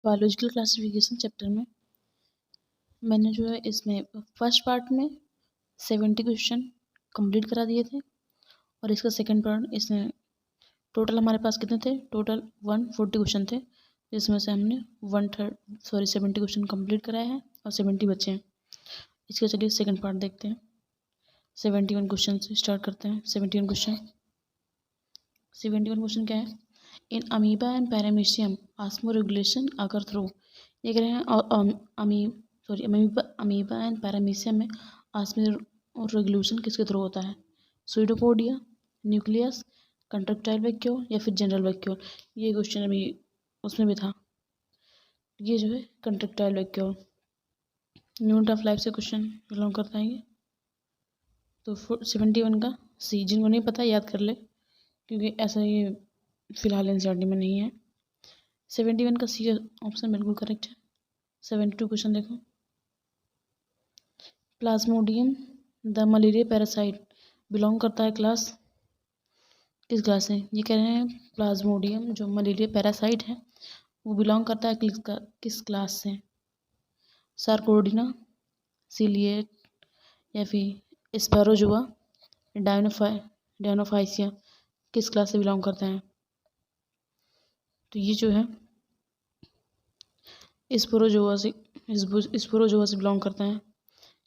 Biological classification chapter में मैंने जो है इसमें फर्स्ट पार्ट में 70 क्वेश्चन कंप्लीट करा दिए थे और इसका सेकंड पार्ट इसमें टोटल हमारे पास कितने थे, टोटल 140 क्वेश्चन थे, जिसमें से हमने 70 क्वेश्चन कंप्लीट कराए हैं और 70 बचे हैं। इसके चलिए सेकंड पार्ट देखते हैं। 71 क्वेश्चन से स्टार्ट करते हैं। 71 क्वेश्चन क्या है? In amoeba and paramecium osmoregulation अगर थ्रू, ये कह रहे हैं अमीबा एंड पैरामीशियम में ऑस्मोरेगुलेशन किसके थ्रू होता है? स्यूडोपोडिया, न्यूक्लियस, कंट्रक्टाइल वैक्यूल या फिर जनरल वैक्यूल। ये क्वेश्चन अभी उसमें भी था। ये जो है contractile vacuole unit of life से क्वेश्चन बिलोंग करता है ये। तो 71 का सी, जिनको नहीं पता याद कर ले, क्योंकि ऐसा ये फिलहाल एनसीईआरटी में नहीं है। 71 का सी ऑप्शन बिल्कुल करेक्ट है। 72 क्वेश्चन देखो। Plasmodium the malaria parasite belong करता है क्लास, किस क्लास से? ये कह रहे हैं प्लाज्मोडियम जो मलेरिया पैरासाइट है वो बिलोंग करता है किस क्लास से? सार्कोडिना, सीलिएट या फिर स्पैरोजुआ, डायनोफाइसिया, किस क्लास से बिलोंग करता है? तो ये जो है स्पोरोजोआ से बिलोंग करता है।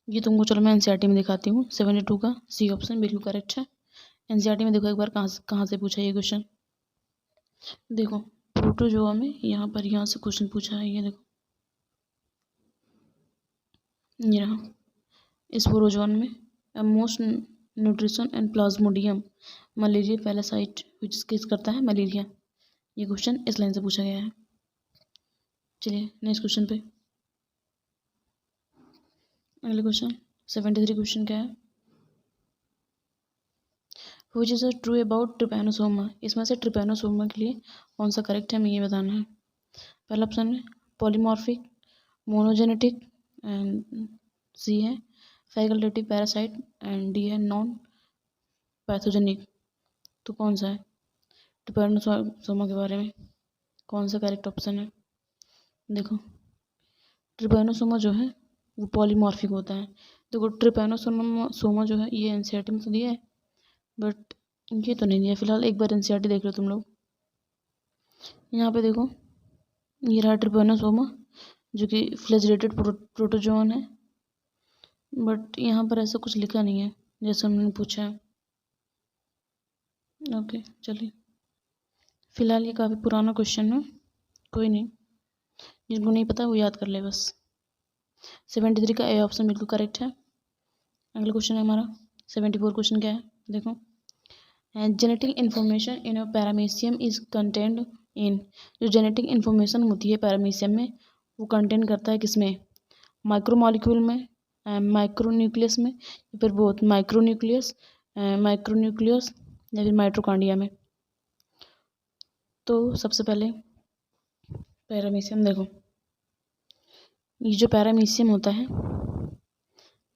ये तुमको चलो मैं एनसीईआरटी में दिखाती हूँ। 72 का सी ऑप्शन बिल्कुल करेक्ट है। एनसीईआरटी में देखो एक बार कहाँ से पूछा ये क्वेश्चन। देखो प्रोटोजोआ में यहाँ से क्वेश्चन पूछा है। ये देखो ये रहा। स्पोरोजोन में most nutrition and Plasmodium malaria parasite विच किस करता है? मलेरिया। ये क्वेश्चन इस लाइन से पूछा गया है। चलिए नेक्स्ट क्वेश्चन पे। अगले क्वेश्चन 73 क्वेश्चन क्या है? Which is true about Trypanosoma. इसमें से ट्रिपैनोसोमा के लिए कौन सा करेक्ट है, हमें ये बताना है। पहला ऑप्शन है पॉलीमॉर्फिक, मोनोजेनेटिक, एंड सी है फैकल्टेटिव पैरासाइट, एंड डी है नॉन पैथोजेनिक। तो कौन सा है? ट्रिपैनोसोमा के बारे में कौन सा करेक्ट ऑप्शन है? देखो ट्रिपैनोसोमा जो है वो पॉलीमॉर्फिक होता है। देखो ट्रिपैनोसोमा जो है ये एनसीईआरटी में तो दिया है, बट ये तो नहीं दिया फिलहाल। एक बार एनसीईआरटी देख लो तुम लोग। यहाँ पे देखो ये रहा ट्रिपैनोसोमा जो कि फ्लैजिलेटेड प्रोटोजोन है, बट यहाँ पर ऐसा कुछ लिखा नहीं है जैसे हमने पूछा है। ओके चलिए, फिलहाल ये काफ़ी पुराना क्वेश्चन है, कोई नहीं, जिनको नहीं पता वो याद कर ले बस। 73 का ए ऑप्शन बिल्कुल करेक्ट है। अगला क्वेश्चन है हमारा 74 क्वेश्चन क्या है? देखो genetic information in paramecium is content in, जो जेनेटिक इन्फॉर्मेशन होती है पैरामीशियम में वो कंटेंट करता है किसमें? माइक्रोमॉलिक्यूल में, माइक्रोन्यूक्लियस में, या फिर बहुत माइक्रोन्यूक्लियस या फिर माइटोकॉन्ड्रिया में। तो सबसे पहले पैरामीशियम देखो, ये जो पैरामीशियम होता है,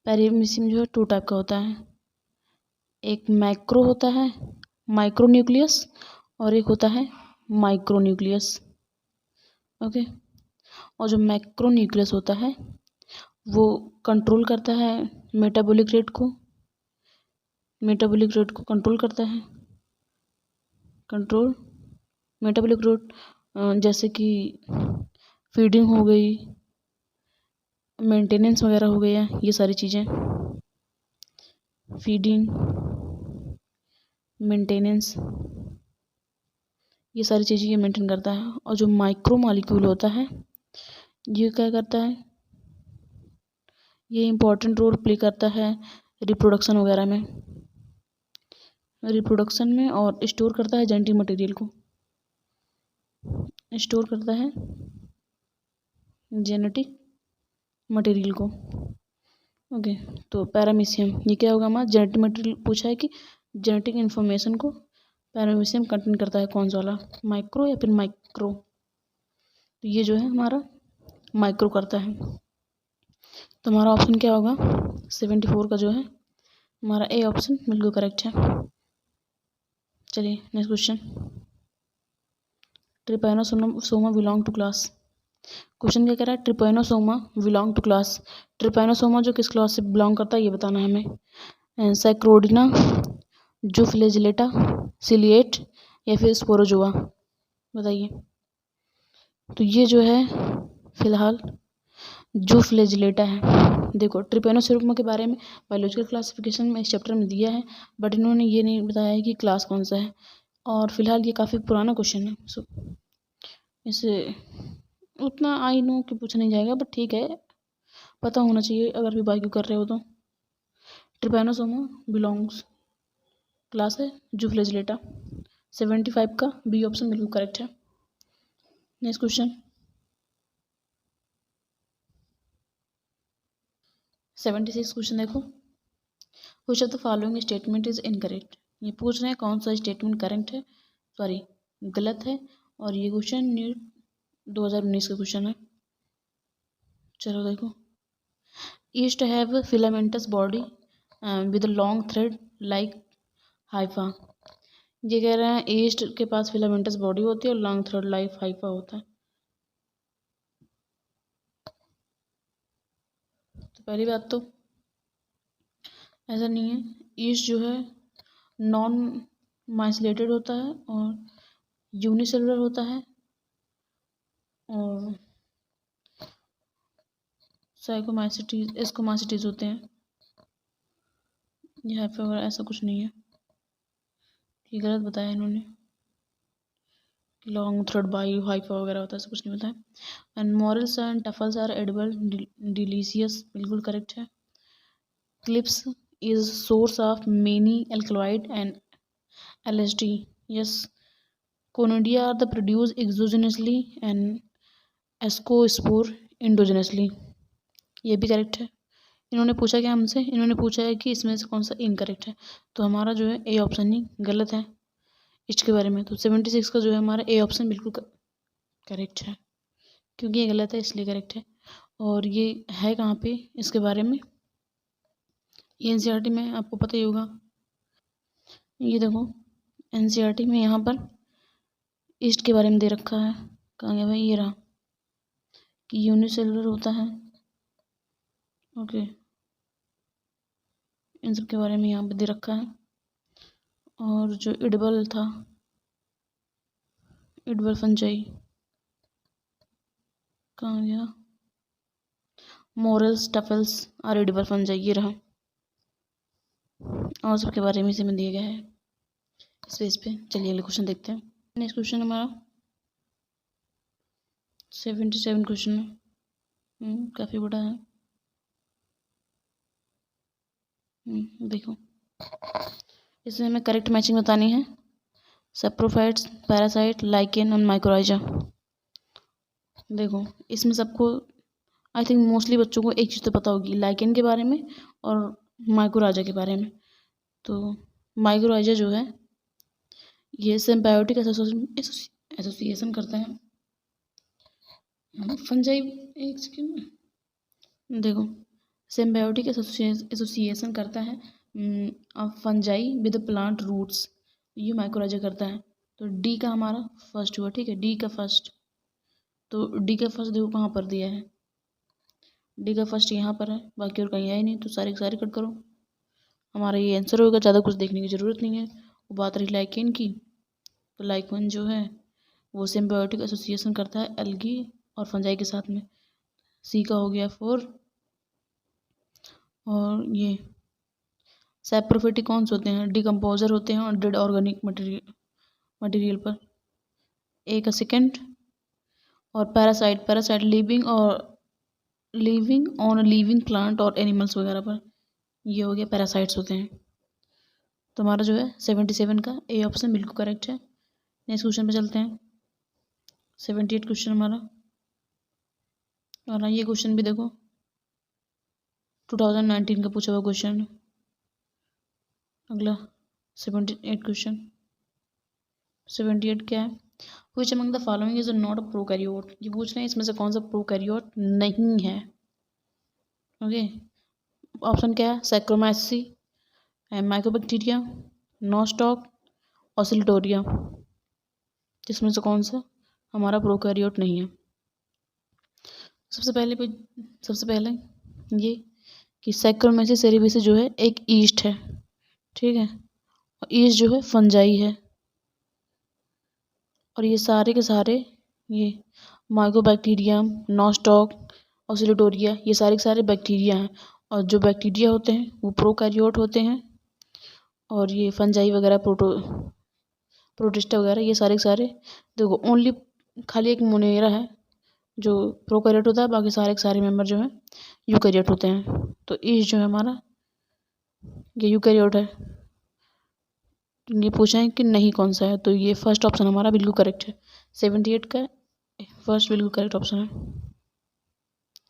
पैरामीशियम जो है 2 टाइप का होता है। एक मैक्रो होता है माइक्रोन्यूक्लियस और एक होता है माइक्रोन्यूक्लियस। ओके, और जो मैक्रोन्यूक्लियस होता है वो कंट्रोल करता है मेटाबॉलिक रेट को कंट्रोल करता है। कंट्रोल मेटाबॉलिक रेट जैसे कि फीडिंग हो गई, मेंटेनेंस वगैरह हो गया, ये सारी चीज़ें, फीडिंग, मेंटेनेंस, ये सारी चीज़ें ये मेंटेन करता है। और जो माइक्रो मॉलिक्यूल होता है ये क्या करता है? ये इम्पोर्टेंट रोल प्ले करता है रिप्रोडक्शन वगैरह में, और स्टोर करता है जेनेटिक मटेरियल को, ओके। तो पैरामीशियम ये क्या होगा हमारा? जेनेटिक मटेरियल पूछा है कि जेनेटिक इन्फॉर्मेशन को पैरामीशियम कंटेन करता है, कौन सा वाला? माइक्रो या फिर माइक्रो? तो ये जो है हमारा माइक्रो करता है। तो हमारा ऑप्शन क्या होगा? 74 का जो है हमारा ए ऑप्शन बिल्कुल करेक्ट है। चलिए next question. Trypanosoma belong to class, question क्या कह रहा है, trypanosoma belong to class, trypanosoma जो किस क्लास से बिलोंग करता है ये बताना है हमें, सैक्रोडिना, जूफ्लेजिलेटा, सिलिएट या फिर स्पोरोजोआ, बताइए। तो ये जो है फिलहाल जूफ्लेजिलेटा है। देखो ट्रिपैनोसोमा के बारे में बायोलॉजिकल क्लासिफिकेशन में इस चैप्टर में दिया है, बट इन्होंने ये नहीं बताया है कि क्लास कौन सा है, और फिलहाल ये काफ़ी पुराना क्वेश्चन है, सो इसे उतना आई नो कि पूछा नहीं जाएगा, बट ठीक है, पता होना चाहिए अगर भी बाकी कर रहे हो तो। ट्रिपैनोसोमा बिलोंग्स क्लास है जूफ्लेजिलेटा। 75 का बी ऑप्शन बिल्कुल करेक्ट है। नेक्स्ट क्वेश्चन 76 क्वेश्चन देखो, which of the following statement is incorrect. ये पूछ रहे हैं कौन सा स्टेटमेंट करेक्ट है, सॉरी गलत है, और ये क्वेश्चन नीट 2019 का क्वेश्चन है। चलो देखो, east have filamentous body with long thread like Haifa. ये कह रहे हैं ईस्ट के पास फिलामेंटस बॉडी होती है और लॉन्ग थ्रेड लाइक हाइफा होता है। तो पहली बात तो ऐसा नहीं है, ईस्ट जो है नॉन माइसलेटेड होता है और यूनिसेलुलर होता है और साइकोमाइसिटीज एस्कोमाइसिटीज होते हैं। यहाँ पे वगैरह ऐसा कुछ नहीं है, ये गलत बताया इन्होंने, लॉन्ग थ्रेड बाई हाइफा वगैरह होता है, ऐसा कुछ नहीं बताया। And morels and truffles are edible delicious, बिल्कुल करेक्ट है। Claviceps is source of many alkaloid and LSD, yes. Conidia are the produced exogenously and ascospore endogenously, ये भी करेक्ट है। इन्होंने पूछा क्या हमसे, इन्होंने पूछा है कि इसमें से कौन सा इनकरेक्ट है, तो हमारा जो है ए ऑप्शन ही गलत है इसके बारे में। तो 76 का जो है हमारा ए ऑप्शन बिल्कुल करेक्ट है, क्योंकि ये गलत है इसलिए करेक्ट है। और ये है कहाँ पे इसके बारे में, ये NCERT में आपको पता ही होगा। ये देखो NCERT में यहाँ पर ईस्ट के बारे में दे रखा है, कहाँ गया भाई, ये रहा कि यूनिसेलुलर होता है, ओके, इन सब के बारे में यहाँ पे दे रखा है। और जो इडबल था, इडबल फंजाई कहाँ गया, मोरल्स टफल्स और इडबल फंजाई, ये रहा, और सबके बारे में इसी में दिया गया है इस पेज पे। चलिए अगले क्वेश्चन देखते हैं। नेक्स्ट क्वेश्चन हमारा 77 क्वेश्चन है, काफ़ी बड़ा है। देखो इसमें हमें करेक्ट मैचिंग बतानी है, सेप्रोफाइट्स, पैरासाइट, लाइकेन और माइक्रोराइजा। देखो इसमें सबको आई थिंक मोस्टली बच्चों को एक चीज़ तो पता होगी, लाइकेन के बारे में और माइक्रोराइजा के बारे में। तो माइक्रोराइजा जो है ये सिम्बायोटिक एसोसिएशन करता है फंजाई, एक सेकेंड, देखो सिम्बायोटिक एसोसिएशन करता है फंजाई विद प्लांट रूट्स, ये माइक्रोराइजा करता है। तो डी का हमारा फर्स्ट हुआ, ठीक है, डी का फर्स्ट, तो डी का फर्स्ट देखो कहाँ पर दिया है, डी का फर्स्ट यहाँ पर है, बाकी और कहीं है ही नहीं, तो सारे सारे कट करो, हमारा ये आंसर होगा, ज़्यादा कुछ देखने की ज़रूरत नहीं है। वो बात रही लाइकेन की, तो लाइकेन जो है वो सिम्बायोटिक एसोसिएशन करता है एल्गी और फंजाई के साथ में, सी का हो गया 4। और ये सैप्रोफिटिक कौन से होते हैं, डिकम्पोजर होते हैं और डेड ऑर्गेनिक मटेरियल पर, ए का सेकेंड। और parasite living on living plant और एनिमल्स वगैरह पर, ये हो गया पैरासाइट्स होते हैं। तो हमारा जो है 77 का ए ऑप्शन बिल्कुल करेक्ट है। नेक्स्ट क्वेश्चन पे चलते हैं, 78 क्वेश्चन हमारा, और ये क्वेश्चन भी देखो 2019 का पूछा हुआ क्वेश्चन। अगला 78 क्वेश्चन, 78 क्या है, which among the following is not a prokaryote. ये पूछ रहे हैं इसमें से कौन सा प्रोकैरियोट नहीं है, ओके। ऑप्शन क्या है, सैक्रोमाइसी, माइकोबैक्टीरिया, नोस्टॉक, ऑसिलेटोरिया, जिसमें से कौन सा हमारा प्रोकैरियोट नहीं है। सबसे पहले ये कि सैक्रोमाइसिस सेरेबेसिस जो है एक ईस्ट है, ठीक है, और ईस्ट जो है फंजाई है, और ये सारे के सारे ये माइकोबैक्टीरियम, नॉस्टॉक, ऑसिलेटोरिया, ये सारे के सारे बैक्टीरिया हैं, और जो बैक्टीरिया होते हैं वो प्रोकैरियोट होते हैं, और ये फंजाई वगैरह प्रोटिस्टा वगैरह ये सारे के सारे देखो ओनली खाली एक मोनेरा है जो प्रोकैरियोट होता है, बाकी सारे के सारे मेंबर जो हैं यूकैरियोट होते हैं। तो ईस्ट जो है हमारा ये यूकैरियोट है। ये पूछा है कि नहीं कौन सा है, तो ये फर्स्ट ऑप्शन हमारा बिल्कुल करेक्ट है। 78 का फर्स्ट बिल्कुल करेक्ट ऑप्शन है।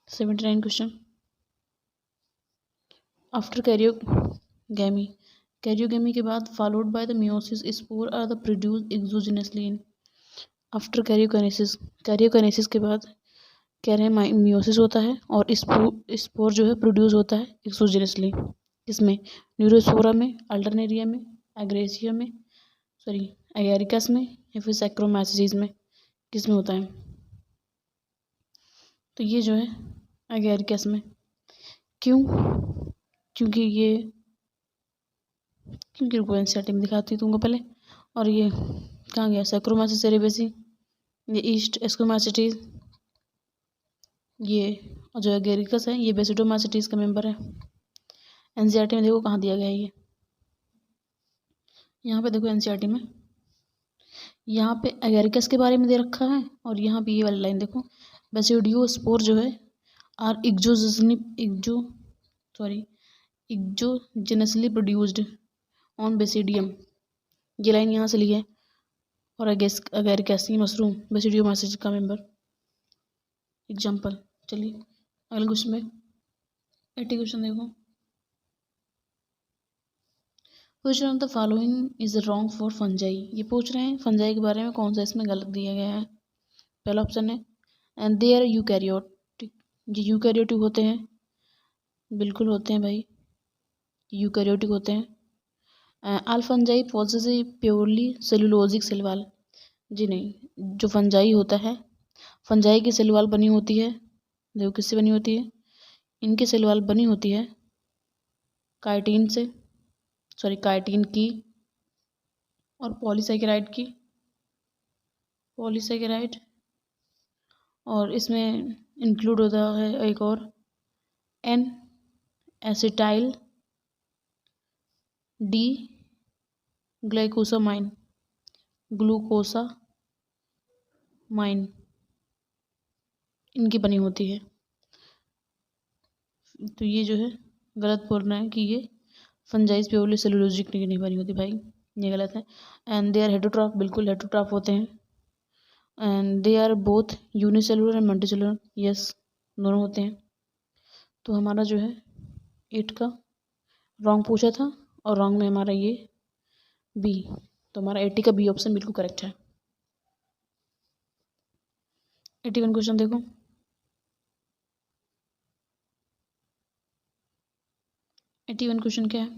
79 क्वेश्चन, आफ्टर कैरियोगेमी, कैरियोगेमी के बाद followed by the meiosis spore are the produce exogenously in. After karyokinesis, karyokinesis के बाद कह रहे हैं मियोसिस होता है और स्पोर जो है प्रोड्यूस होता है एक्सोजेनसली। इसमें न्यूरोस्पोरा में, अल्टरनेरिया में, एग्रेसिया में, सॉरी एगेरिकस में, या फिर सैक्रोमाइसिस में, किस में होता है? तो ये जो है एगेरिकस में। क्यों? क्योंकि रुको एनसीईआरटी में दिखाती हूँ तुमको पहले। और ये कहाँ गया? सैक्रोमाइसिस सेरेबेसी, ये ईस्ट एस्कोमाइसिटीज, ये और जो एगेरिकस है ये बेसिडोमाइसिटीज का मेंबर है। एनसीईआरटी में देखो कहाँ दिया गया है ये, यहाँ पे देखो एनसीईआरटी में, यहाँ पे एगेरिकस के बारे में दे रखा है, और यहाँ पे ये वाली लाइन देखो, बेसिडियोस्पोर जो है are exogenously produced on basidium, ये लाइन यहाँ से ली है। और एगेरिकस ये मशरूम बेसिडियोमाइसिस का मेंबर एग्जाम्पल। चलिए अगले क्वेश्चन में 80 क्वेश्चन देखो, which of the following is wrong for fungi. ये पूछ रहे हैं फंजाई के बारे में कौन सा इसमें गलत दिया गया है। पहला ऑप्शन है एंड दे आर यूकैरियोटिक, ये यूकैरियोटिक होते हैं, बिल्कुल होते हैं भाई, यूकैरियोटिक होते हैं। All fungi possess a purely cellulosic cell wall, जी नहीं, जो फंजाई होता है फंजाई की सेल वॉल बनी होती है, देखो किससे बनी होती है, इनकी सेल वॉल बनी होती है काइटिन से, काइटिन की और पॉलीसैकेराइड, और इसमें इंक्लूड होता है एक और एन एसिटाइल डी ग्लाइकोसामाइन, ग्लूकोसामाइन, इनकी बनी होती है। तो ये जो है गलत बोल रहे हैं कि ये फंजाइज प्योरली सेलुलोजिक नहीं बनी होती भाई, ये गलत है। एंड दे आर हेटरोट्रॉफ, बिल्कुल हेटरोट्रॉफ होते हैं। And they are both unicellular and multicellular, yes दोनों होते हैं। तो हमारा जो है 8 का रॉन्ग पूछा था, और रॉन्ग में हमारा ये बी, तो हमारा 80 का बी ऑप्शन बिल्कुल करेक्ट है। 81 क्वेश्चन देखो, क्वेश्चन क्या है,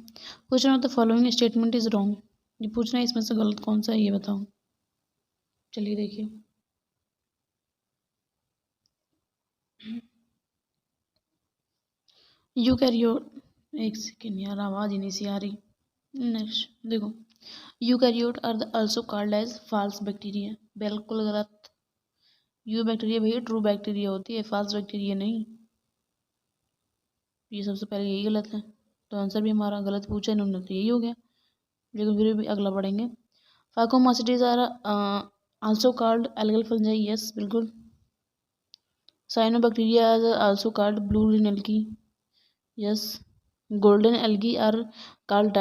which of the following statement is wrong. ये पूछ रहे हैं इसमें से गलत कौन सा है ये बताओ। चलिए देखिए, यूकैरियोट, एक सेकेंड यार आवाज़ ही नहीं सी आ रही। नेक्स्ट देखो, eukaryote are the also called as false bacteria, बिल्कुल गलत। यू बैक्टीरिया भैया ट्रू बैक्टीरिया होती है, फॉल्स बैक्टीरिया नहीं। ये सबसे पहले यही गलत है, तो आंसर भी हमारा गलत पूछा इन्होंने, तो यही हो गया। लेकिन फिर भी अगला पढ़ेंगे। Phycomycetes are also called algal fungi, yes बिल्कुल। Cyanobacteria are also called blue green algae, yes. Golden algae are called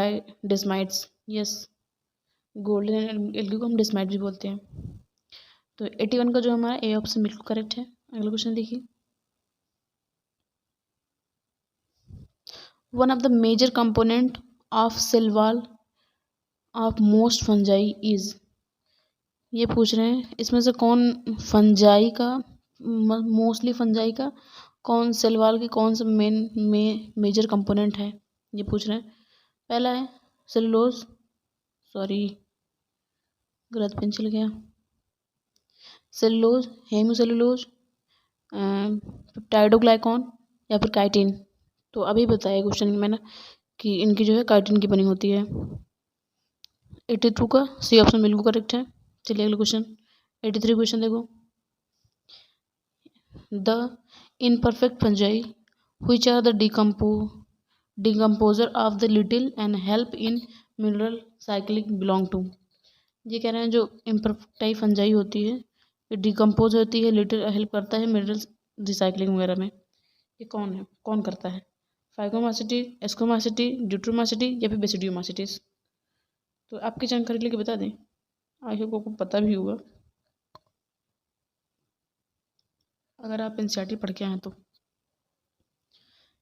desmids, yes, golden algae को हम डेस्माइट भी बोलते हैं। तो 81 का जो हमारा ए ऑप्शन बिल्कुल करेक्ट है। अगला क्वेश्चन देखिए, one of the major component of cell wall of most fungi is, ये पूछ रहे हैं इसमें से कौन फंजाई का, मोस्टली फंजाई का कौन सेल वॉल की कौन सा मेजर कंपोनेंट है, ये पूछ रहे हैं। पहला है सेलुलोज, सॉरी गलत पेन चल गया, सेलुलोज, हेमिसेलुलोज, टाइडोग्लाइकॉन या फिर काइटिन। तो अभी बताया क्वेश्चन मैंने कि इनकी जो है काइटिन की बनी होती है। 82 का सी ऑप्शन बिल्कुल करेक्ट है। चलिए अगला क्वेश्चन 83 क्वेश्चन देखो। The imperfect fungi which are the decomposer of the litter and help in mineral cycling belong to. ये कह रहे हैं जो इम्परफेक्टाई फंजाई होती है ये डिकम्पोज होती है, लिटिल हेल्प करता है मिनरल रिसाइकलिंग वगैरह में। ये कौन है, कौन करता है? फाइकोमासिटी, एस्कोमासिटी, ड्यूट्रोमासिटी या फिर बेसिडियोमासिटीज। तो आपकी जानकारी लेके बता दें, आई होप आपको पता भी होगा अगर आप एनसीईआरटी पढ़ के आए तो।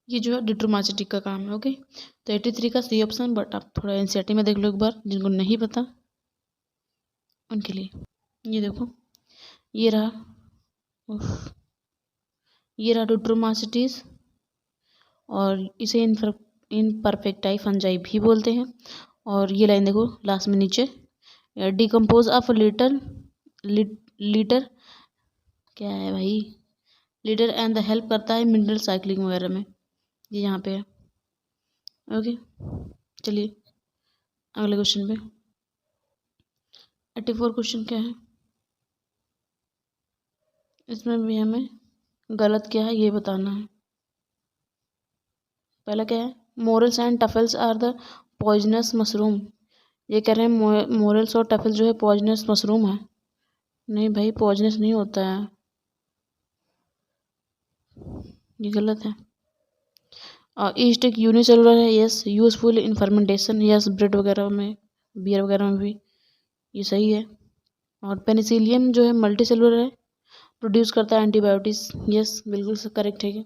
ये जो है डिट्रोमासिटी का काम है। ओके, तो 83 का सी ऑप्शन, बट आप थोड़ा एनसीईआरटी में देख लो एक बार, जिनको नहीं पता उनके लिए। ये देखो, ये रहा, ये रहा डिट्रोमासिटीज, और इसे इनपरफेक्टाई फंजाई भी बोलते हैं। और ये लाइन देखो लास्ट में नीचे, डिकम्पोज ऑफ लीटर क्या है भाई, लीटर एंड द हेल्प करता है मिनरल साइक्लिंग वगैरह में। ये यहाँ पे है। ओके, चलिए अगले क्वेश्चन पे। 84 क्वेश्चन क्या है, इसमें भी हमें गलत क्या है ये बताना है। पहला क्या है, morels and truffles are the poisonous mushroom. ये कह रहे हैं मोरल्स और टफल जो है पॉइजनस मशरूम है। नहीं भाई, पॉइजनस नहीं होता है, ये गलत है। ईस्ट एक यूनिसेलुलर है, yes. Useful in fermentation, yes. Bread वगैरह में, बियर वगैरह में भी, ये सही है। और पेनिसिलियम जो है मल्टी सेलुलर है, प्रोड्यूस करता है एंटीबायोटिक्स, यस बिल्कुल करेक्ट है।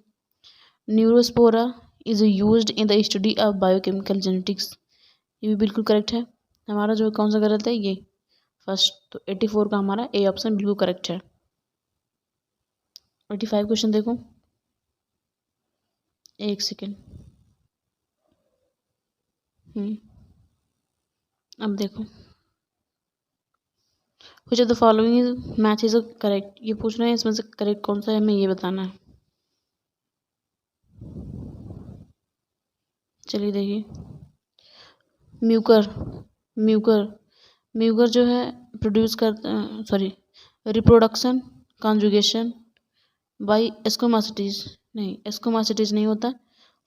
Neurospora is used in the study of biochemical genetics, ये भी बिल्कुल करेक्ट है। हमारा जो कौन सा गलत है, ये फर्स्ट। तो 84 का हमारा ए ऑप्शन बिल्कुल करेक्ट है। 85 क्वेश्चन देखो, एक सेकेंड। अब देखो, which of the following match is correct. ये पूछना है इसमें से करेक्ट कौन सा है, हमें ये बताना है। चलिए देखिए, म्यूकर म्यूकर म्यूकर जो है प्रोड्यूस कर, सॉरी, रिप्रोडक्शन कॉन्जुगेशन बाई एस्कोमासिटीज, नहीं एस्कोमासिटीज नहीं होता,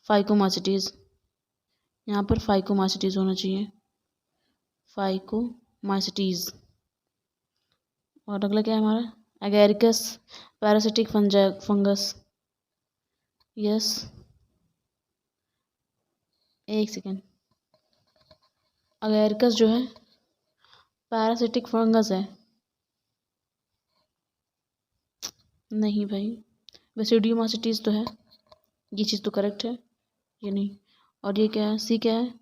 फाइकोमासिटीज। यहाँ पर फाइकोमासिटीज होना चाहिए, फाइकोमासिटीज। और अगला क्या है हमारा, एगेरिकस पैरासिटिक फंगस, यस। एक सेकेंड, एगेरिकस जो है पैरासिटिक फंगस है, नहीं भाई, बेसिडियोमासिटीज तो है, ये चीज़ तो करेक्ट है, ये नहीं। और ये क्या है, सी क्या है,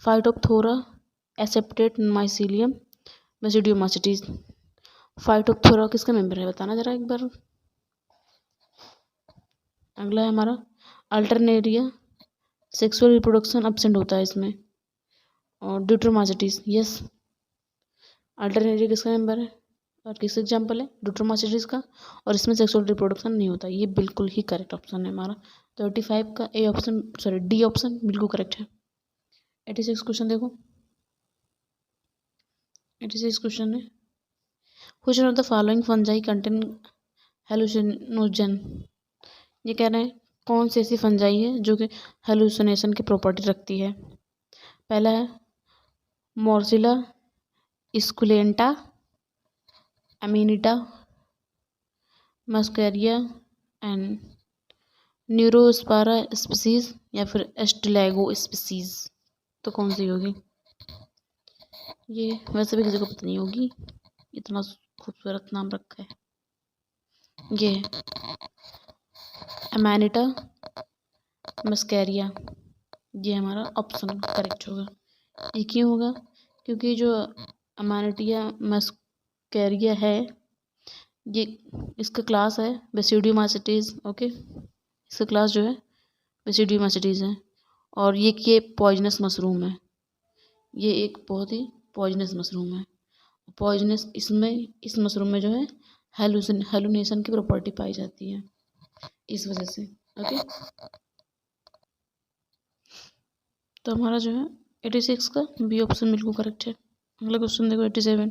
फाइटोप्थोरा एसेप्टेट माइसीलियम बेसिडियोमासिटीज। फाइटोप्थोरा किसका मेंबर है, बताना जरा एक बार। अगला है हमारा अल्टरनेरिया, सेक्सुअल रिप्रोडक्शन एब्सेंट होता है इसमें। और ड्यूट्रोमासिटीज, यस। अल्टरनेरिया किसका मेंबर है और किस एग्जाम्पल है, ड्यूट्रोमासिटीज का, और इसमें सेक्सुअल रिप्रोडक्शन नहीं होता, ये बिल्कुल ही करेक्ट ऑप्शन है हमारा। 35 का A option, sorry D option बिल्कुल करेक्ट है। 86 क्वेश्चन देखो, 86 क्वेश्चन है, which of the following fungi contain hallucinogen. ये कह रहे हैं कौन सी ऐसी फंजाई है जो कि हेलुसिनेशन की प्रॉपर्टी रखती है। पहला है मोर्सिला स्कुलेंटा, अमीनिटा, मस्करिया एंड न्यूरोस्पारा स्पीसीज, या फिर एस्टिलैगो स्पीसीज। तो कौन सी होगी, ये वैसे भी किसी को पता नहीं होगी, इतना खूबसूरत नाम रखा है। ये अमेनिटा मस्कैरिया, ये हमारा ऑप्शन करेक्ट होगा। ये क्यों होगा, क्योंकि जो अमेनिटिया मस्कैरिया है, ये इसका क्लास है बेसिडियोमासिटीज। ओके, इसका क्लास जो है बेसिडियोमासिटीज है, और ये पॉइजनस मशरूम है, ये एक बहुत ही पॉइजनस मशरूम है। पॉइजनस, इसमें इस मशरूम में जो है हेलुनेशन की प्रॉपर्टी पाई जाती है। इस वजह से। ओके, तो हमारा जो है 86 का बी ऑप्शन बिल्कुल करेक्ट है। अगला क्वेश्चन देखो 87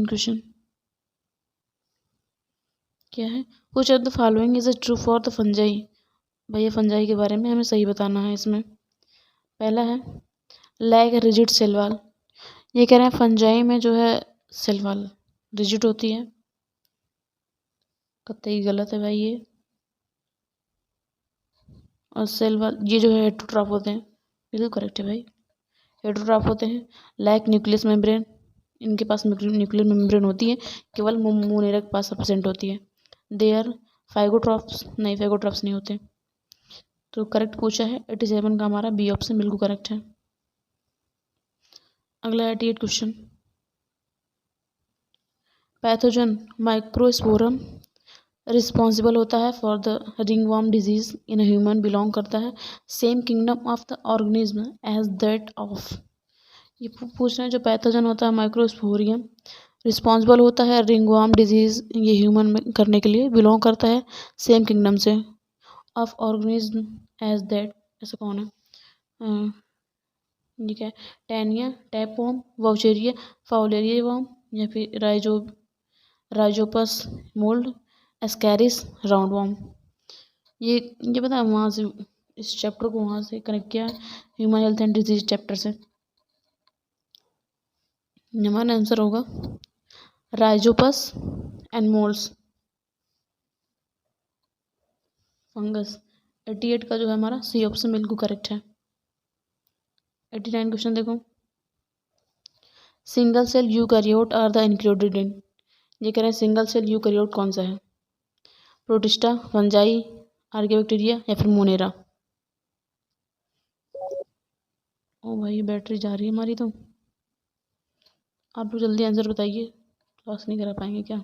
क्वेश्चन क्या है, which of the following is true for the fungi. भैया फंजाई के बारे में हमें सही बताना है इसमें। पहला है लैग रिजिड सेल वॉल, ये कह रहे हैं फंजाई में जो है सेल वॉल रिजिड होती है, कतई गलत है भाई ये। और सेल वॉल ये जो है हेटरोट्रॉफ होते हैं, बिल्कुल करेक्ट है भाई, हेटरोट्रॉफ होते हैं। लैक न्यूक्लियस मेम्ब्रेन, इनके पास न्यूक्लियर मेम्ब्रेन होती है, केवल मोनेरा के पास एब्सेंट होती है। दे आर फाइगोट्रॉप्स, नहीं फाइगोट्रॉप्स नहीं होते। तो करेक्ट पूछा है 87 का हमारा बी ऑप्शन बिल्कुल करेक्ट है। अगला 88 क्वेश्चन, पैथोजन माइक्रोस्पोरम रिस्पॉन्सिबल होता है for the ringworm disease in human, belong करता है same kingdom of the organism as that of. ये पूछ रहे हैं जो पैथोजन होता है माइक्रोस्पोरियम रिस्पॉन्सिबल होता है रिंगवर्म डिजीज ये ह्यूमन में करने के लिए, बिलोंग करता है सेम किंगडम से ऑफ ऑर्गेनिज्म एज दैट। ऐसा कौन है? ये क्या है? टैनिया, टैपवर्म, वाउचेरिया, फाउलेरिया वर्म, या फिर Rhizopus mould, Ascaris, round worm. ये पता है वहाँ से, इस चैप्टर को वहाँ से कनेक्ट किया human health and disease chapter से। हमारा आंसर होगा राइजोपस एंड मोल्ड्स फंगस। 88 का जो है हमारा सी ऑप्शन बिल्कुल करेक्ट है। 89 क्वेश्चन देखो, single cell eukaryote are the included in. ये कह रहे हैं सिंगल सेल यूकैरियोट कौन सा है? प्रोटिस्टा, फंजाई, आर्कियोबैक्टीरिया या फिर मोनेरा। ओ भाई बैटरी जा रही है हमारी, तो आप लोग जल्दी आंसर बताइए, क्लास नहीं करा पाएंगे क्या?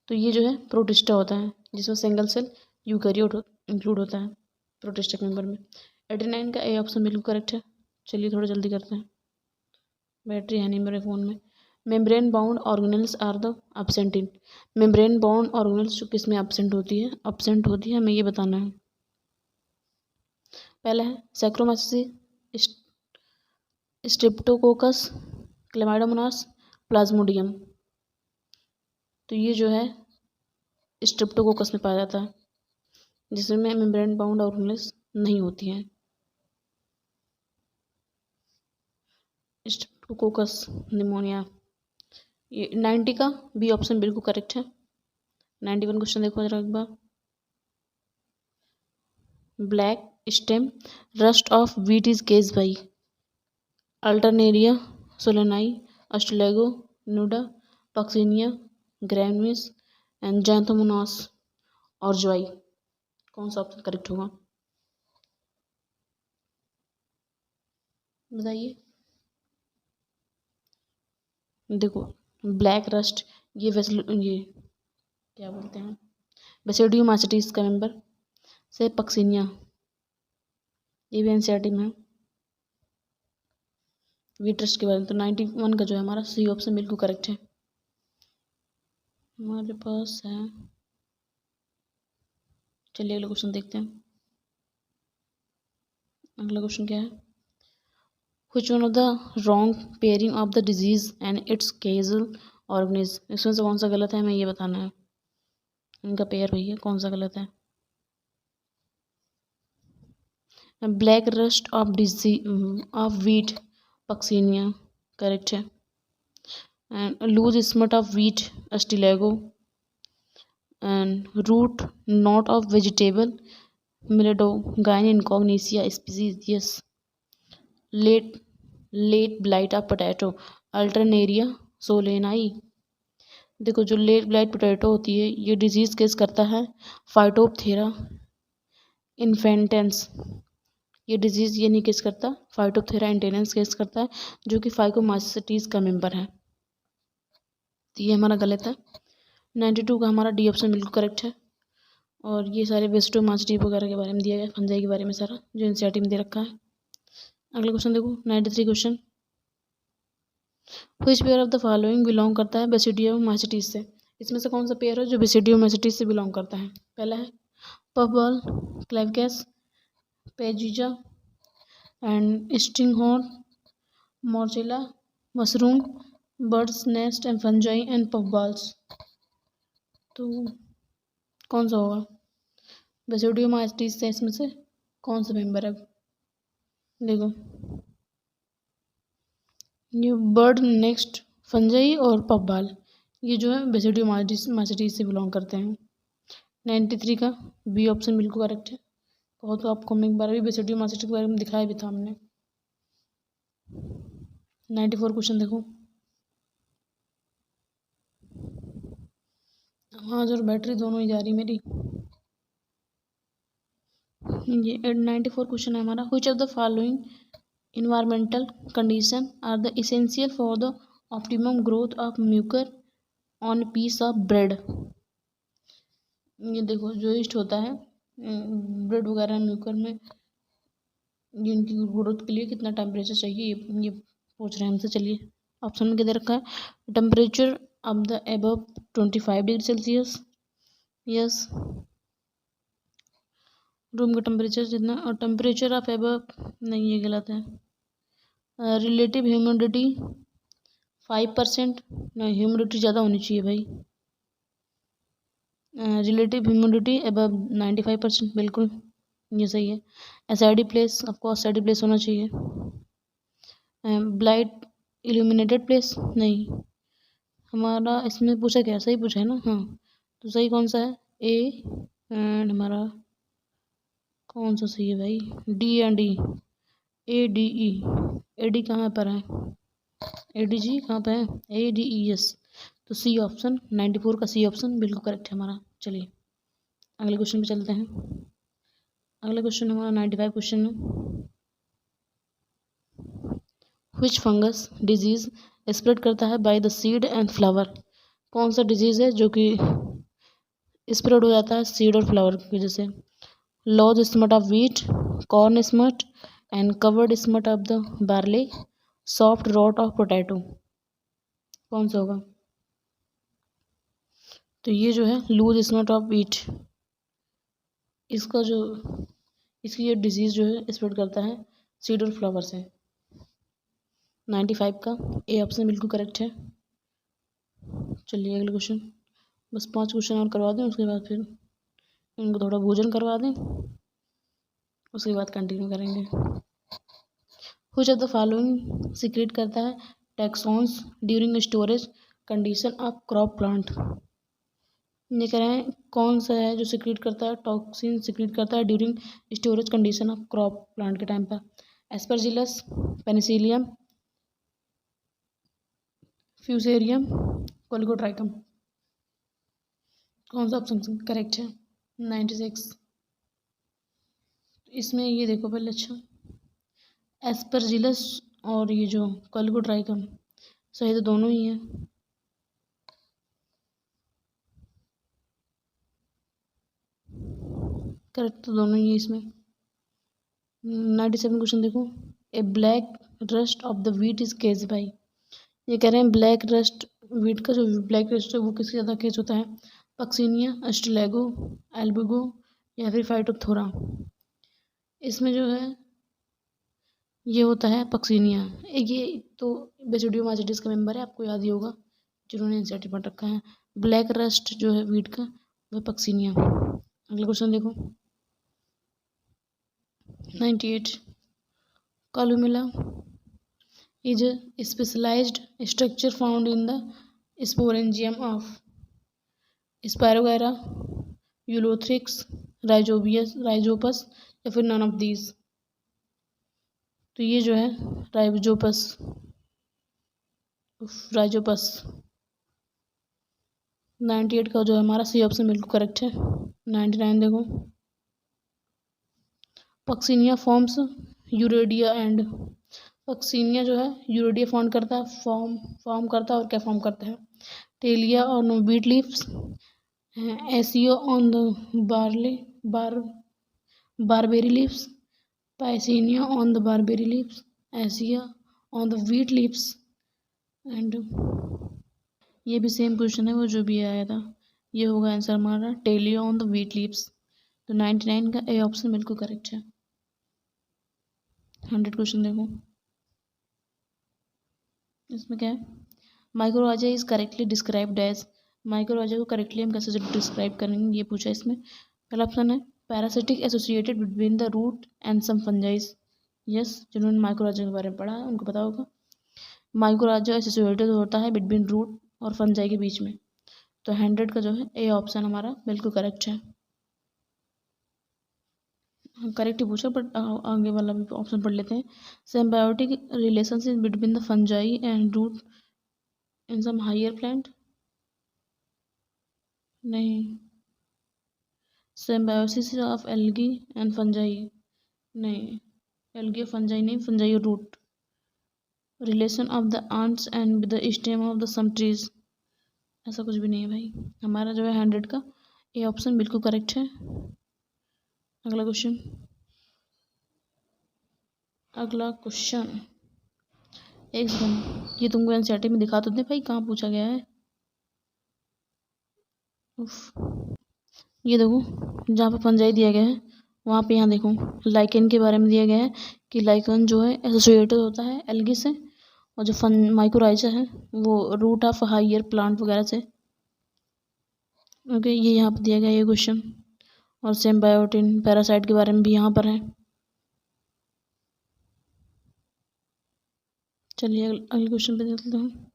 तो ये जो है प्रोटिस्टा होता है, जिसमें सिंगल सेल यूकैरियोट इंक्लूड होता है प्रोटिस्टा के मेंबर में। 89 का ए ऑप्शन बिल्कुल करेक्ट है। चलिए थोड़ा जल्दी करते हैं, बैटरी है नहीं मेरे फ़ोन में। Membrane bound organelles are the absent in. Membrane bound organelles जो किस में एब्सेंट होती है, हमें ये बताना है। पहला है सैक्रोमाइसिस, स्ट्रेप्टोकोकस, क्लेमाइडोमोनास, प्लाज्मोडियम। तो ये जो है स्ट्रेप्टोकोकस में पाया जाता है, जिसमें मेम्ब्रेन बाउंड ऑर्गेनेल्स नहीं होती हैं। Streptococcus pneumonia. ये 90 का बी ऑप्शन बिल्कुल करेक्ट है। 91 क्वेश्चन देखो जरा एक बार, black stem rust of wheat is caused by. Alternaria, solani, Ustilago, nuda, Puccinia, graminis and Xanthomonas और ज्वाई। कौन सा ऑप्शन करेक्ट होगा बताइए? देखो ब्लैक रस्ट ये ये क्या बोलते हैं, बेसिडियोमाइसीट्स का मेंबर से पक्सिनिया, ये भी एनसीईआरटी में है व्हीट रस्ट के बारे में। तो 91 का जो है हमारा सी ऑप्शन बिल्कुल करेक्ट है। हमारे पास है, चलिए अगला क्वेश्चन देखते हैं। अगला क्वेश्चन क्या है, which one of the wrong pairing of the disease and it's Kejal organism. इसमें से कौन सा गलत है, हमें ये बताना है। इनका पेयर भैया कौन सा गलत है? Black rust of of wheat Puccinia correct है, and loose smut of wheat Ustilago, and root knot of vegetable Meloidogyne incognita species yes. Late blight of potato Alternaria solani. देखो जो लेट ब्लाइट पोटैटो होती है ये disease case करता है फाइटोप्थेरा इन्फेंटेंस। ये disease ये नहीं केस करता, फाइटोप्थेरा इंटेनेंस केस करता है, जो कि फाइकोमाइसीट्स का मेंबर है। तो ये हमारा गलत है। 92 का हमारा डी ऑप्शन बिल्कुल करेक्ट है। और ये सारे वेस्टोमाइसीट्स वगैरह के बारे में दिया गया, फंजाई के बारे में सारा जो एनसीईआरटी में दे रखा है। अगला क्वेश्चन देखो 93 question, which pair of the following belong करता है बेसिडियोमाइसीटीज से? इसमें से कौन सा पेयर है जो बेसिडियोमाइसीटीज से बिलोंग करता है? पहला है puffball, Claviceps, Peziza and stinkhorn, Morchella, mushroom, bird's nest and fungi and puffballs. तो कौन सा होगा बेसिडियोमाइसीटीज से? इसमें से कौन सा मेंबर है? देखो, ये बर्ड नेस्ट, फंजाई और पफबॉल, ये जो है बेसिडियोमाइसीटीज से बिलोंग करते हैं। 93 का बी ऑप्शन बिल्कुल करेक्ट है। कहो तो आपको हम एक बार भी बेसिडियोमाइसीटीज के बारे में दिखाया भी था हमने। 94 क्वेश्चन देखो। आवाज और बैटरी दोनों ही जा रही मेरी। ये 94 क्वेश्चन है हमारा। Which of the following environmental condition are the essential for the optimum growth of mucor on piece of bread? ये देखो, जो ईस्ट होता है ब्रेड वगैरह म्यूकर में, इनकी ग्रोथ के लिए कितना टेम्परेचर चाहिए, ये पूछ रहे हैं हमसे। चलिए ऑप्शन में क्या दे रखा है? Temperature of the above 25 degree Celsius, yes. Room का टेम्परेचर जितना, और टेम्परेचर ऑफ अबव नहीं, ये गलत है। रिलेटिव ह्यूमिडिटी 5%, नहीं ह्यूमिडिटी ज़्यादा होनी चाहिए भाई। रिलेटिव ह्यूमिडिटी अबव 95%, बिल्कुल ये सही है। एसआईडी प्लेस, आपको एसआईडी प्लेस होना चाहिए। ब्लाइट इल्यूमिनेटेड प्लेस, नहीं। हमारा इसमें पूछा क्या? सही पूछा है ना? हाँ, तो सही कौन सा है? ए एंड हमारा कौन सा सही है भाई? D and E, A D E. A D कहाँ पर है? ए डी जी कहाँ पे है? A D E S. तो सी ऑप्शन 94 का सी ऑप्शन बिल्कुल करेक्ट है हमारा। चलिए अगले क्वेश्चन पे चलते हैं। अगला क्वेश्चन हमारा 95 क्वेश्चन है। व्हिच फंगस डिजीज स्प्रेड करता है by the seed and flower? कौन सा डिजीज है जो कि स्प्रेड हो जाता है सीड और फ्लावर की वजह से? Loose smut of wheat, corn smut and covered smut of the barley, soft rot of potato. कौन सा होगा? तो ये जो है लूज स्मट ऑफ व्हीट, इसका जो इसकी ये डिजीज़ जो है स्प्रेड करता है सीड और फ्लावर से। 95 का ए ऑप्शन बिल्कुल करेक्ट है। चलिए अगले क्वेश्चन, बस 5 क्वेश्चन और करवा दें, उसके बाद फिर इनको थोड़ा भोजन करवा दें, उसके बाद कंटिन्यू करेंगे। Which of the following secrete करता है toxins during storage condition of crop plant? ये कह रहे हैं कौन सा है जो सीक्रेट करता है, टॉक्सिन सीक्रेट करता है during storage condition of crop plant के टाइम पर? Aspergillus, Penicillium, Fusarium, Colletotrichum. कौन सा ऑप्शन करेक्ट है? 96। इसमें ये देखो पहले, अच्छा एस्परजिलस और ये जो कोलिकोट्राइकम, सही तो दोनों ही हैं। करेक्ट तो दोनों ही है इसमें। 97 क्वेश्चन देखो। A black rust of the wheat is caused by? ये कह रहे हैं ब्लैक रस्ट व्हीट का जो ब्लैक रस्ट है वो किससे ज़्यादा केज होता है? पक्सीनिया, अस्ट्रेलेगो, एल्बुगो या फिर फाइटोप्थोरा? इसमें जो है ये होता है पक्सीनिया। ये तो बेसिडियोमाइसीटीज का मेंबर है, आपको याद ही होगा जिन्होंने एनसीईआरटी पढ़ रखा है। ब्लैक रस्ट जो है व्हीट का वह पक्सीनिया। अगला क्वेश्चन देखो 98। Columella is a specialized structure found in the sporangium of Spirogyra, Ulothrix, Rhizopus या फिर none of these? तो ये जो है राइजोपस, 98 का जो है हमारा सी ऑप्शन बिल्कुल करेक्ट है। 99 देखो। पक्सीनिया फॉर्म्स यूरेडिया एंड, पक्सीनिया जो है यूरेडिया फॉर्म करता है, फॉर्म करता है और क्या फॉर्म करता है? Telia on beet leaves, aecia on the barberry leaves, pycnidia on the barberry leaves, aecia on the wheat leaves, and ये भी सेम क्वेश्चन है वो जो भी आया था। ये होगा आंसर हमारा टेलियो ऑन द वीट लीव्स। तो 99 का ए ऑप्शन बिल्कुल करेक्ट है। 100 क्वेश्चन देखो, इसमें क्या है, माइक्रोराजा इज करेक्टली डिस्क्राइब्ड एज। माइक्रोराजा को करेक्टली हम कैसे डिस्क्राइब करेंगे ये पूछा इसमें। पहला ऑप्शन है parasitic associated between the root and some fungi. Yes, जिन्होंने माइक्रोराजा के बारे में पढ़ा है उनको पता होगा। माइक्रोराजा एसोसिएटेड होता है बिटवीन रूट और फंजाई के बीच में। तो 100 का जो है ए ऑप्शन हमारा बिल्कुल करेक्ट है। करेक्ट ही पूछा बट आगे वाला भी ऑप्शन पढ़ लेते हैं। Symbiotic relationship between the fungi and root in some higher plant. नहीं। Symbiosis of algae and fungi. नहीं, एल्गी फंजाई नहीं, फंजाई और root. Relation of the ants and the stem of the some trees. ऐसा कुछ भी नहीं है भाई। हमारा जो है 100 का ए ऑप्शन बिल्कुल करेक्ट है। अगला क्वेश्चन, अगला क्वेश्चन, एक सेकंड, ये तुमको एनसीईआरटी में दिखा तो दे भाई कहाँ पूछा गया है। उफ। ये देखो जहाँ पे फंजाई दिया गया है वहाँ पे यहाँ देखो लाइकेन के बारे में दिया गया है कि लाइकेन जो है एसोसिएटेड होता है एल्गी से, और जो फन माइक्रोराइजा है वो रूट ऑफ हायर प्लांट वगैरह से। ओके, ये यहाँ पर दिया गया है ये क्वेश्चन। और सिम्बायोटिन पैरासाइट के बारे में भी यहाँ पर है। चलिए अगले क्वेश्चन पे चलते हैं।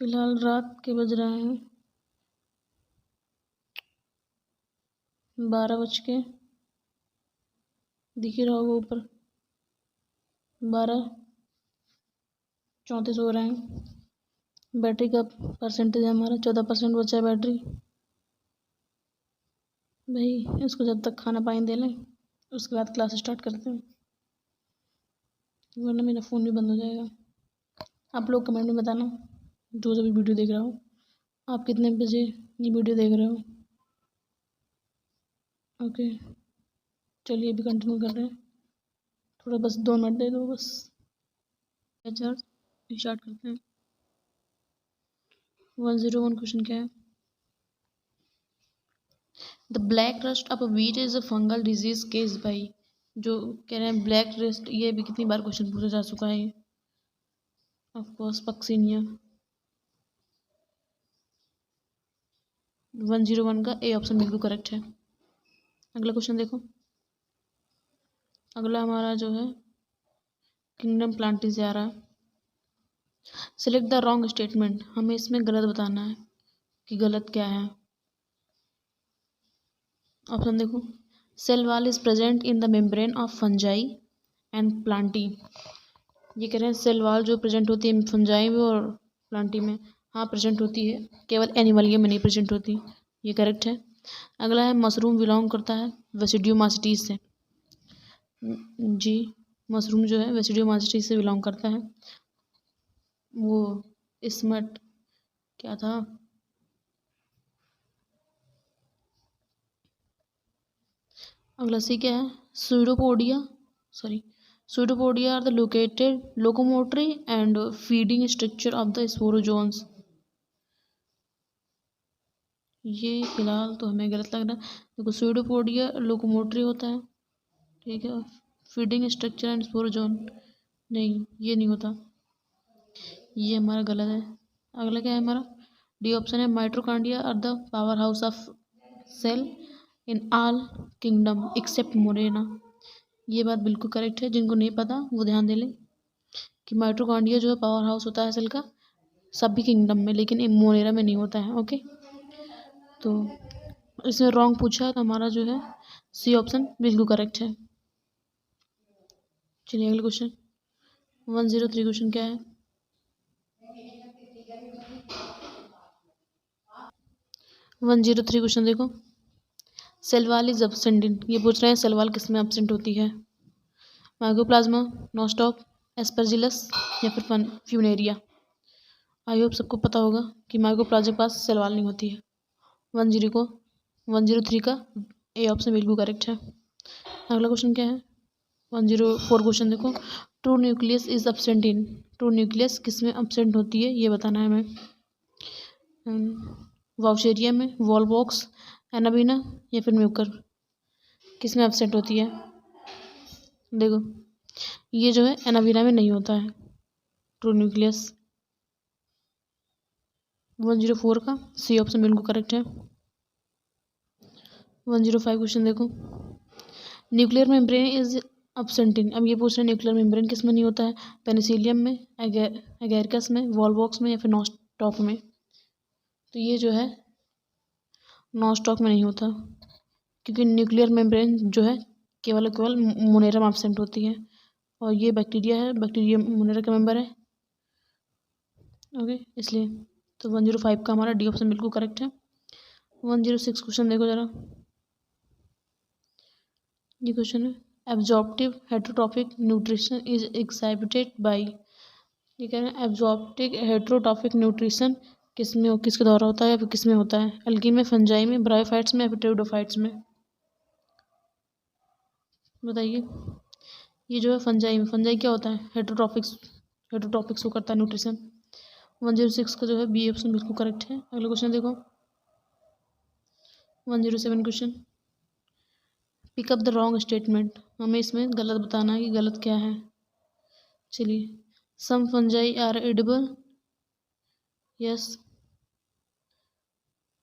फिलहाल रात के बज रहे हैं 12 बज के, दिख ही रहा होगा ऊपर, 12:34 हो रहे हैं। बैटरी का परसेंटेज हमारा 14% बचा है बैटरी। भाई इसको जब तक खाना पानी दे लें उसके बाद क्लास स्टार्ट करते हैं, वरना मेरा फ़ोन भी बंद हो जाएगा। आप लोग कमेंट में बताना जो भी वीडियो देख रहा हो, आप कितने बजे ये वीडियो देख रहे हो। ओके, चलिए अभी कंटिन्यू कर रहे हैं। थोड़ा बस 2 मिनट दे दो बस। अच्छा स्टार्ट करते हैं। 101 क्वेश्चन क्या है। The black rust of wheat is a fungal disease case by. जो कह रहे हैं ब्लैक रस्ट, ये भी कितनी बार क्वेश्चन पूछा जा चुका है। Of course Puccinia. 101 का ए ऑप्शन बिल्कुल करेक्ट है। अगला क्वेश्चन देखो, अगला हमारा जो है किंगडम प्लांटी से आ रहा है। सिलेक्ट द रॉन्ग स्टेटमेंट, हमें इसमें गलत बताना है कि गलत क्या है। ऑप्शन देखो, cell wall is present in the membrane of fungi and plantae. ये कह रहे हैं सेल वॉल जो प्रेजेंट होती है फंजाई में और प्लांटी में, हाँ प्रेजेंट होती है, केवल एनिमलिया में नहीं प्रेजेंट होती। ये करेक्ट है। अगला है मशरूम बिलोंग करता है वेसिडियोमासिटीज से। जी, मशरूम जो है वेसिडियोमासिटीज से बिलोंग करता है। वो स्मट क्या था, अगला सी क्या है, pseudopodia are the located locomotory and feeding structure of the sporozoans. ये फिलहाल तो हमें गलत लग रहा है। देखो सूडोपोडिया लोकोमोटरी होता है, ठीक है, फीडिंग स्ट्रक्चर एंड स्पोरोजोन नहीं, ये नहीं होता, ये हमारा गलत है। अगला क्या है हमारा, डी ऑप्शन है mitochondria are the power house of cell in all kingdom except monera. ये बात बिल्कुल करेक्ट है, जिनको नहीं पता वो ध्यान दे लें कि माइटोकॉन्ड्रिया जो है पावर हाउस होता है सेल का सभी किंगडम में, लेकिन मोरेना में नहीं होता है। ओके, तो इसमें रॉन्ग पूछा तो हमारा जो है सी ऑप्शन बिल्कुल करेक्ट है। चलिए अगले क्वेश्चन 103 क्वेश्चन क्या है। वन जीरो थ्री क्वेश्चन देखो, सेल इज एब्सेंट इन, ये पूछ रहे हैं सेल किस में एब्सेंट होती है, माइकोप्लाज्मा, नोस्टॉक, एस्परजिलस या फिर फ्यूनेरिया। आई होप सबको पता होगा कि माइकोप्लाज्मा के पास सेल नहीं होती है। 103 का ए ऑप्शन बिल्कुल करेक्ट है। अगला क्वेश्चन क्या है 104 क्वेश्चन देखो, true nucleus is absent in. True nucleus किस में एब्सेंट होती है ये बताना है हमें। वाउशेरिया में, वॉलबॉक्स, एनाबीना या फिर म्यूकर किस में एब्सेंट होती है। देखो ये जो है एनाबीना में नहीं होता है ट्रू न्यूक्लियस। 104 का सी ऑप्शन बिल्कुल करेक्ट है। 105 क्वेश्चन देखो, nuclear membrane is absent in. अब ये पूछ रहे हैं न्यूक्लियर मेम्ब्रेन किस में नहीं होता है, पेनिसिलियम में, एगेरिकस में, वॉलबॉक्स में या फिर नॉस्टॉक में। तो ये जो है नॉस्टॉक में नहीं होता, क्योंकि न्यूक्लियर मेम्ब्रेन जो है केवल मोनेरा में एब्सेंट होती है, और ये बैक्टीरिया है, बैक्टीरिया मोनेरा का मेंबर है। ओके, इसलिए तो 105 का हमारा डी ऑप्शन बिल्कुल करेक्ट है। 106 क्वेश्चन देखो जरा, ये क्वेश्चन है absorptive heterotrophic nutrition is excited by. ये कह रहे हैं एब्जॉर्प्टिव हेटरोट्रॉफिक न्यूट्रिशन किस में, किसके द्वारा होता है या फिर किस में होता है, एल्गी में, फंजाई में, ब्रायोफाइट्स में या फिर टेरिडोफाइट्स में। बताइए, ये जो है फंजाई में। फंजाई क्या होता है, हेटरोट्रॉफिक्स को करता है न्यूट्रिशन। 106 का जो है बी ऑप्शन बिल्कुल करेक्ट है। अगला क्वेश्चन देखो, 107 question, pick up the wrong statement. हमें इसमें गलत बताना है कि गलत क्या है। चलिए, सम फंजाई आर एडिबल, यस।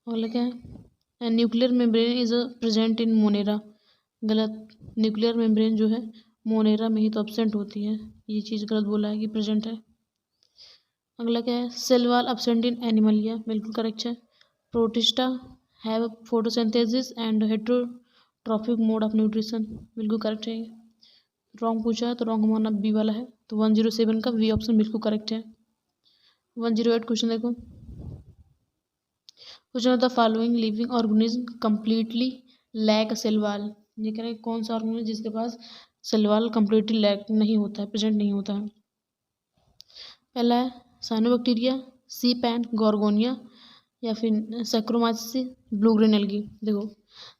अगला क्या है, nuclear membrane is present in Monera, गलत। न्यूक्लियर मेम्ब्रेन जो है मोनेरा में ही तो एब्सेंट होती है, ये चीज़ गलत बोला है कि प्रेजेंट है। अगला क्या है, cell wall absent in animalia, बिल्कुल करेक्ट है। Protista have photosynthesis and heterotrophic mode of nutrition, बिल्कुल करेक्ट है। रॉन्ग पूछा है तो रॉन्ग हमारा बी वाला है, तो 107 का वी ऑप्शन बिल्कुल करेक्ट है। 108 क्वेश्चन देखो, question of the following living organism completely lack cell wall. ये कह रहे हैं कौन सा ऑर्गेनिज्म जिसके पास सेल वॉल कंप्लीटली लैक नहीं होता है, प्रेजेंट नहीं होता है। पहला है साइनोबैक्टीरिया, सी पैन, गॉर्गोनिया या फिर सैक्रोमाइसिस, ब्लू ग्रीन एल्गी। देखो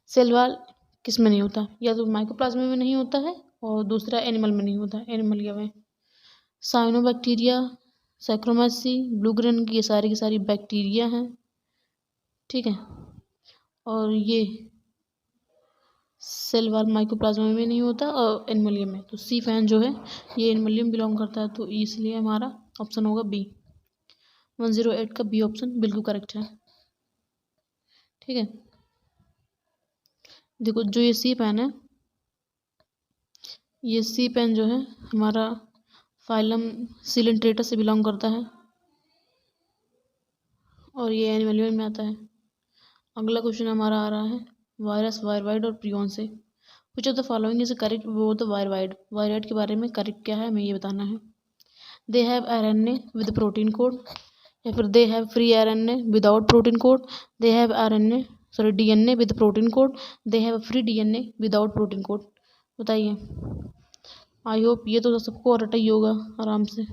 सेल वॉल किस में नहीं होता, या तो माइकोप्लाज्मा में नहीं होता है और दूसरा एनिमल में नहीं होता है, एनिमलिया में। साइनोबैक्टीरिया, सैक्रोमाइसिस, ब्लू ग्रीन की सारी की सारी बैक्टीरिया हैं, ठीक है। और ये सेल वॉल माइकोप्लाज्मा में नहीं होता और एनिमलियम में, तो सी फैन जो है ये एनिमलियम बिलोंग करता है, तो इसलिए हमारा ऑप्शन होगा बी। 108 का बी ऑप्शन बिल्कुल करेक्ट है, ठीक है। देखो जो ये सी पैन है, ये सी पैन जो है हमारा फाइलम सिलेंट्रेटा से बिलोंग करता है और ये एनिमलियम में आता है। अगला क्वेश्चन हमारा आ रहा है वायरस, वायरवाइड और प्रियन से। Which of the following is correct वो द वायरवाइड। वायरवाइड के बारे में करेक्ट क्या है हमें ये बताना है। They have RNA with protein code, या फिर they have free RNA without protein code, they have DNA with protein code, they have free DNA without protein code. बताइए, आई होप ये तो सबको रटा ही होगा आराम से।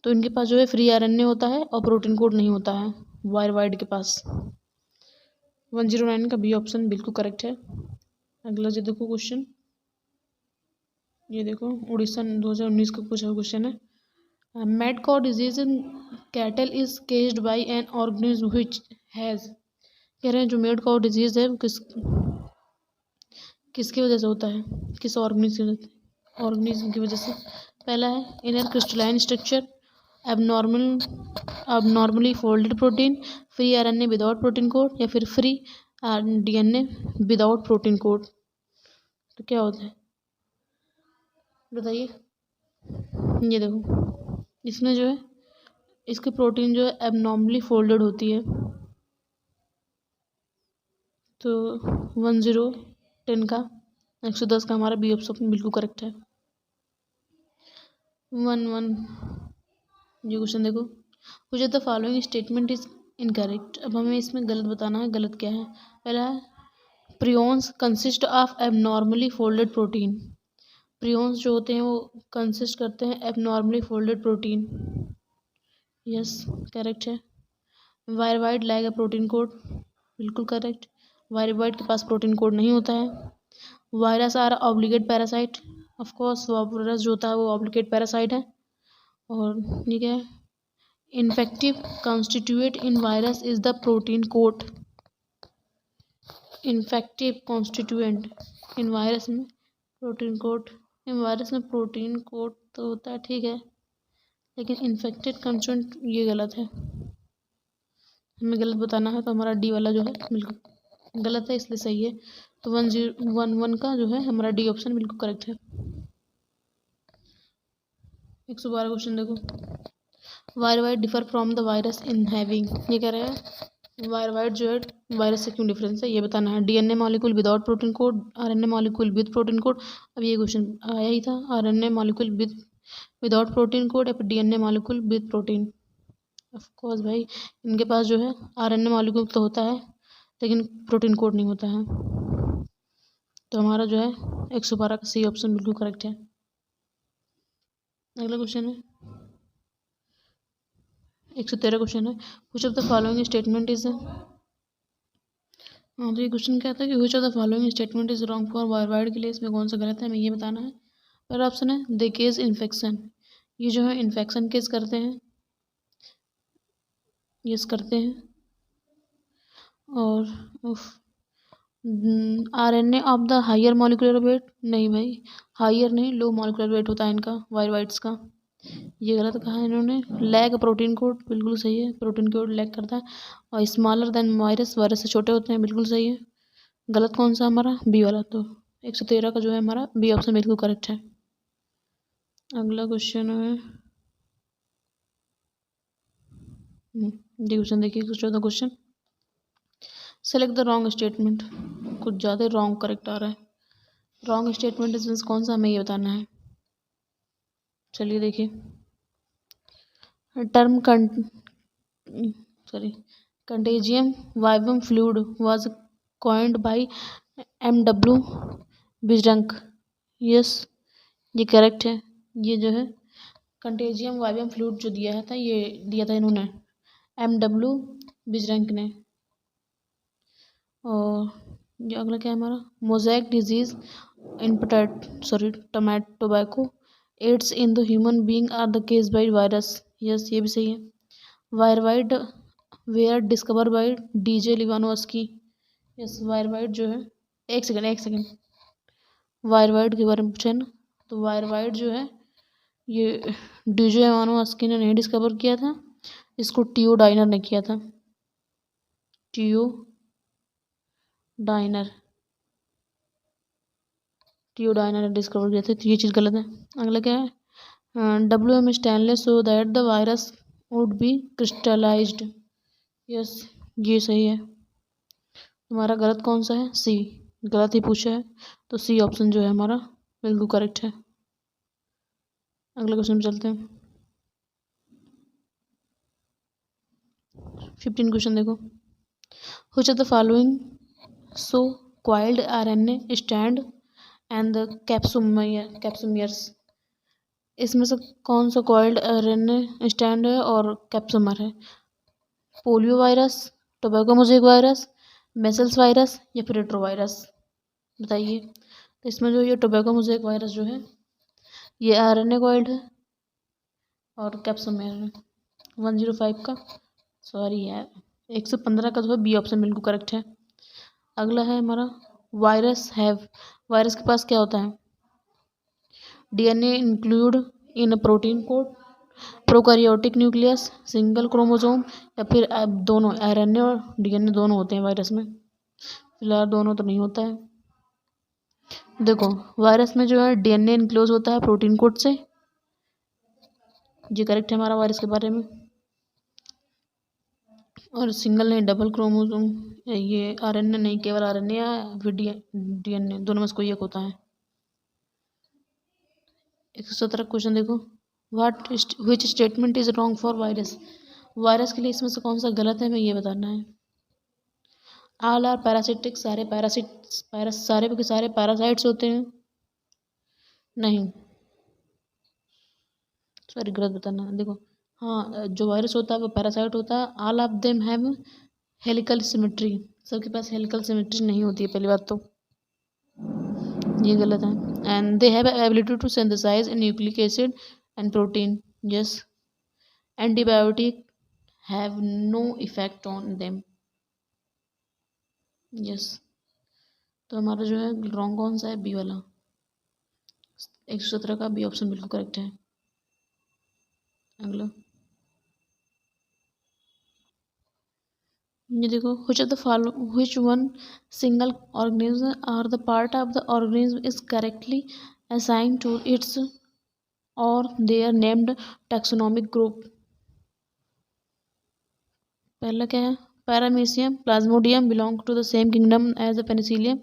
तो इनके पास जो है फ्री RNA होता है और प्रोटीन कोड नहीं होता है वायरवाइड के पास। 109 का बी ऑप्शन बिल्कुल करेक्ट है। अगला जो देखो क्वेश्चन, ये देखो उड़ीसा 2019 का पूछा हुआ क्वेश्चन है। Mad cow disease in cattle is caused by an organism which has. कह रहे हैं जो मैड काउ डिजीज है किसकी वजह से होता है, किस ऑर्गेनिज्म की वजह से। पहला है inner crystalline structure, abnormally folded protein, free RNA without protein code, या फिर free DNA without protein code. तो क्या होता है बताइए। ये देखो इसमें जो है इसकी प्रोटीन जो है एबनॉर्मली फोल्डेड होती है, तो 1010 का 110 का हमारा बी ऑप्शन बिल्कुल करेक्ट है। 11 ये क्वेश्चन देखो, कुछ the following statement is incorrect. अब हमें इसमें गलत बताना है, गलत क्या है। पहला है prions consist of abnormally folded protein. Prions जो होते हैं वो कंसिस्ट करते हैं abnormally folded protein, yes correct है। वायरवाइड लैग प्रोटीन कोड, बिल्कुल करेक्ट। वायरवाइड के पास प्रोटीन कोड नहीं होता है। Virus are obligate parasite, of course virus जो होता है वो ऑब्लिगेट पैरासाइट है। और ये क्या है, infective constituent in virus is the protein coat. Infective constituent in virus में प्रोटीन कोट, इन वायरस में प्रोटीन कोट तो होता है, ठीक है, लेकिन इन्फेक्टेड कॉन्स्टिट्यूएंट ये गलत है, हमें गलत बताना है, तो हमारा डी वाला जो है बिल्कुल गलत है, इसलिए सही है। तो 1011 का जो है हमारा डी ऑप्शन बिल्कुल करेक्ट है। 112 क्वेश्चन देखो, viroid differ from the virus in having, ये कह रहे हैं वायरवाइड जो है वायरस से क्यों डिफरेंस है, ये बताना है। DNA molecule without protein code, RNA molecule with protein code. अब ये क्वेश्चन आया ही था, RNA molecule without protein code या फिर DNA molecule with protein. Of course भाई, इनके पास जो है आरएनए मॉलिक्यूल तो होता है लेकिन प्रोटीन कोड नहीं होता है, तो हमारा जो है 112 का सी ऑप्शन बिल्कुल करेक्ट है। अगला क्वेश्चन है 113 क्वेश्चन है, which of the following statement is, हाँ तो ये क्वेश्चन क्या था कि which of the following statement is wrong for viroid के लिए, इसमें कौन सा गलत है, हमें ये बताना है। पहला ऑप्शन है दे केस इन्फेक्शन, ये जो है इन्फेक्शन केस करते हैं, यस करते हैं। और RNA of the higher molecular weight, नहीं भाई, हायर नहीं, लो मॉलिक्यूलर वेट होता है इनका वायरवाइड्स का, ये गलत कहा है इन्होंने। लैग प्रोटीन कोड, बिल्कुल सही है, प्रोटीन कोड लैग करता है। और स्मॉलर देन वायरस, वायरस से छोटे होते हैं, बिल्कुल सही है। गलत कौन सा हमारा, बी वाला, तो 113 का जो है हमारा बी ऑप्शन बिल्कुल करेक्ट है। अगला क्वेश्चन है, ये क्वेश्चन देखिए 114 question, select the wrong statement, कुछ ज़्यादा रॉन्ग करेक्ट आ रहा है। रॉन्ग स्टेटमेंट इस कौन सा, हमें ये बताना है। चलिए देखिए, term contagium vivum fluidum was coined by MW Beijerinck, yes ये करेक्ट है। ये जो है कंटेजियम वाइवम फ्लूइड जो दिया था, ये दिया था इन्होंने MW बिजरंक ने। और ये अगला क्या है हमारा, mosaic disease in tobacco AIDS in the human being are the caused by virus, yes ये भी सही है। Viroid were discover by DJ Ivanovsky, yes viroid जो है, एक सेकेंड वायरवाइड के बारे में पूछा है ना, तो वायरवाइड जो है ये DJ लिवानोव्स्की ने नहीं डिस्कवर किया था, इसको टीओ डाइनर ने किया था, टीओ डाइनर ने डिस्कवर किया था, तो ये चीज़ गलत है। अगला क्या है, WM Stanley so that the virus would be crystallised, yes ये सही है। हमारा गलत कौन सा है, सी, गलत ही पूछा है, तो सी ऑप्शन जो है हमारा बिल्कुल करेक्ट है। अगले क्वेश्चन में चलते हैं, 15 क्वेश्चन देखो, which of the following so coiled RNA stand and the capsomeres, इसमें से कौन सा कॉइल्ड RNA स्टैंड है और कैप्सुमर है। Polio virus, tobacco mosaic virus, measles virus या फिर रेट्रोवायरस, बताइए। तो इसमें जो ये टोबैको मोज़ेक वायरस जो है ये RNA कॉइल्ड है और कैप्सुमर है। 105 का, सॉरी यार 115 का जो है बी ऑप्शन बिल्कुल करेक्ट है। अगला है हमारा वायरस के पास क्या होता है, DNA include in protein code, prokaryotic nucleus, single chromosome या फिर दोनों, RNA और DNA दोनों होते हैं वायरस में, फिलहाल दोनों तो नहीं होता है। देखो वायरस में जो है DNA इंक्लोज होता है प्रोटीन कोड से, ये करेक्ट है हमारा वायरस के बारे में। और सिंगल नहीं, डबल क्रोमोसोम, ये RNA नहीं, केवल RNA या फिर DNA दोनों में से कोई एक होता है। 117 क्वेश्चन देखो, which statement is wrong for virus के लिए इसमें से कौन सा गलत है, हमें ये बताना है। ऑल आर पैरासिटिक, सारे पैरासाइट्स होते हैं, नहीं सॉरी गलत बताना, देखो हाँ जो वायरस होता है वो पैरासाइट होता है। All of them have helical symmetry, सबके पास हेलिकल सिमेट्री नहीं होती है, पहली बात तो ये गलत है। And they have ability to synthesise nucleic acid and protein, yes, antibiotic have no effect on them. Yes, तो हमारा जो है रॉन्ग कौन सा है, बी वाला। 117 का बी ऑप्शन बिल्कुल करेक्ट है। अगला ये देखो, which one single organism or the part of the organism is correctly assigned to its or their named taxonomic group। पहला क्या है, Paramecium Plasmodium belong to the same kingdom as the Penicillium.